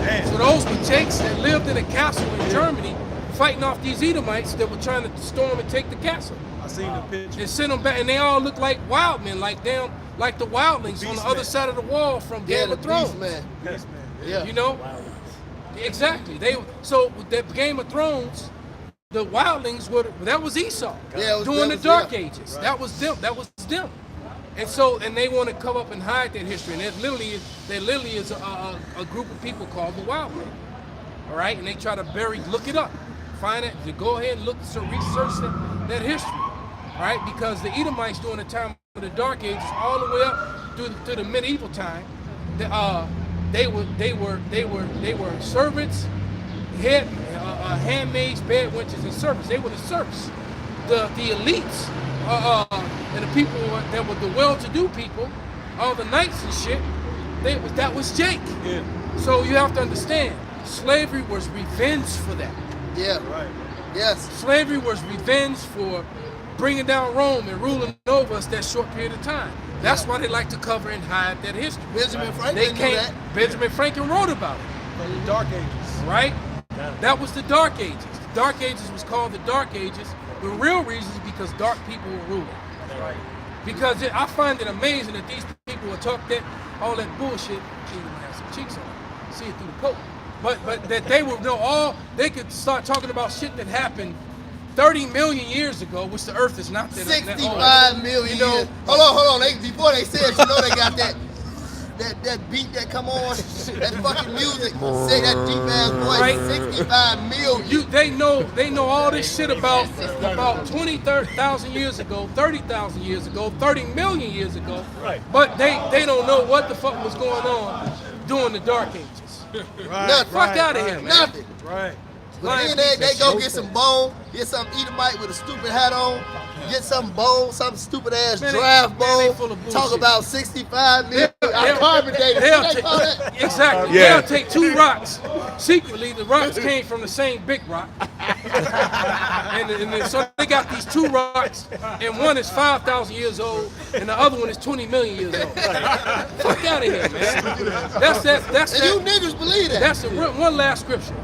Damn. So those were Jakes that lived in a castle in Germany, fighting off these Edomites that were trying to storm and take the castle. I seen the picture. And sent them back, and they all look like wild men, like the wildlings on the other side of the wall from Game of Thrones. Beast man. Yeah. You know? Exactly. So with that Game of Thrones, the wildlings that was Esau. Yeah, during the Dark Ages. Right. That was them. And they want to come up and hide that history. And there literally is a group of people called the Wildmen. All right? And they try to look it up. Find it, to go ahead and research that history. All right? Because the Edomites during the time of the Dark Ages, all the way up to the medieval time, they were servants, handmaids, bed wenches, and servants. They were the serfs. The elites and the people that were the well-to-do people, all the knights and shit, that was Jake. Yeah. So you have to understand, slavery was revenge for that. Yeah. Right. Yes. Slavery was revenge for bringing down Rome and ruling over us that short period of time. That's why they like to cover and hide that history. Benjamin Franklin knew that. Benjamin Franklin wrote about it. From the Dark Ages. Right? That was the Dark Ages. The Dark Ages was called the Dark Ages. The real reason is because dark people were ruling. Right. Because I find it amazing that these people will talk all that bullshit. They even have some cheeks on it. See it through the coat. But that they would know they could start talking about shit that happened 30 million years ago, which the earth is not that 65 million years. Hold on. Before they said, they got that beat that come on, that fucking music, say that deep ass voice, right? 65 million. They know all this shit about 20,000 years ago, 30,000 years ago, 30 million years ago. Right. But they don't know what the fuck was going on during the Dark Ages. Right. Fuck out of here, man. Nothing. Right. But then they go get some bone, get some Edomite with a stupid hat on, get some bone, some stupid ass draft bone, talk about 65 million. I carbon dated. Exactly. Yeah. They'll take 2 rocks. Secretly, the rocks came from the same big rock. and so they got these 2 rocks, and one is 5,000 years old, and the other one is 20 million years old. Fuck out of here, man. That's And you niggas believe that. That's one last scripture.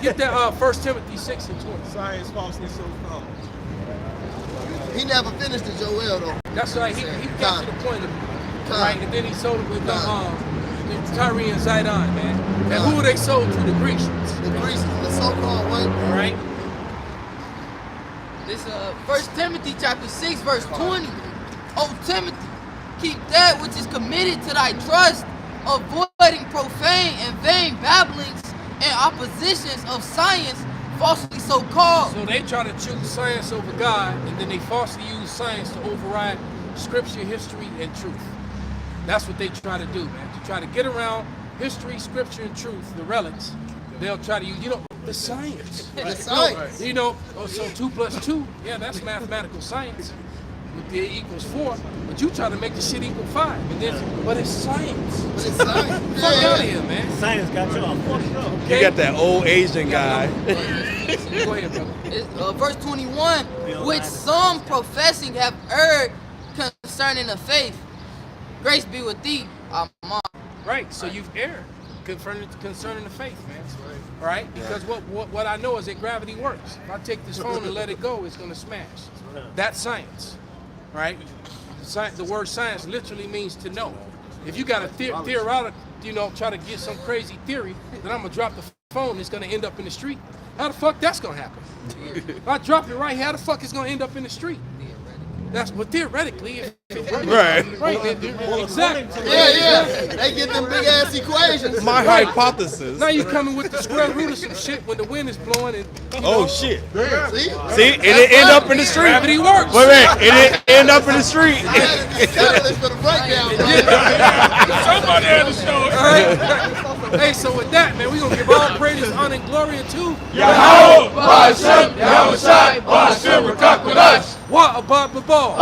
Get that 1 Timothy 6:20. Science falsely so called. He never finished the Joel though. That's right. He got to the point of it. Right, and then he sold it with the Tyre and Zidon, man. And who they sold to? The Grecians. The Grecians, the so-called what? All right. This 1 Timothy chapter 6 verse 20. O Timothy, keep that which is committed to thy trust, avoiding profane and vain babblings and oppositions of science, falsely so called. So they try to choose science over God, and then they falsely use science to override scripture, history, and truth. That's what they try to do, man. To try to get around history, scripture, and truth, the relics. They'll try to use, the science. The science. So 2 + 2, yeah, that's mathematical science. It equals 4, but you try to make the shit equal 5, but it's science. But it's science. Fuck out of here, man. Science got you all fucked up. You got that old Asian guy. Go ahead, brother. It's, verse 21, which some professing have erred concerning the faith. Grace be with thee, Amen. Right, so you've erred concerning the faith, man. Right? Because what I know is that gravity works. If I take this phone and let it go, it's going to smash. That's science. Right? The word science literally means to know. If you got a theoretical, try to get some crazy theory, then I'm going to drop the phone, it's going to end up in the street. How the fuck that's going to happen? If I drop it right here, how the fuck it's going to end up in the street? That's what theoretically, if it works. Right. Exactly. Yeah. They get them big ass equations. My hypothesis. Now you coming with the square root of some shit when the wind is blowing and Shit. See, it didn't end up in the street. Gravity works. Wait, it didn't end up in the street. catalyst for the breakdown. Somebody had to show us. All right. Hey, so with that, man, we're going to give all praise, honor, and glory to Yahweh, Ba'ashem, Yahweh Shai, Ba'ashem, Rakakwadash. Wa Abba Babal.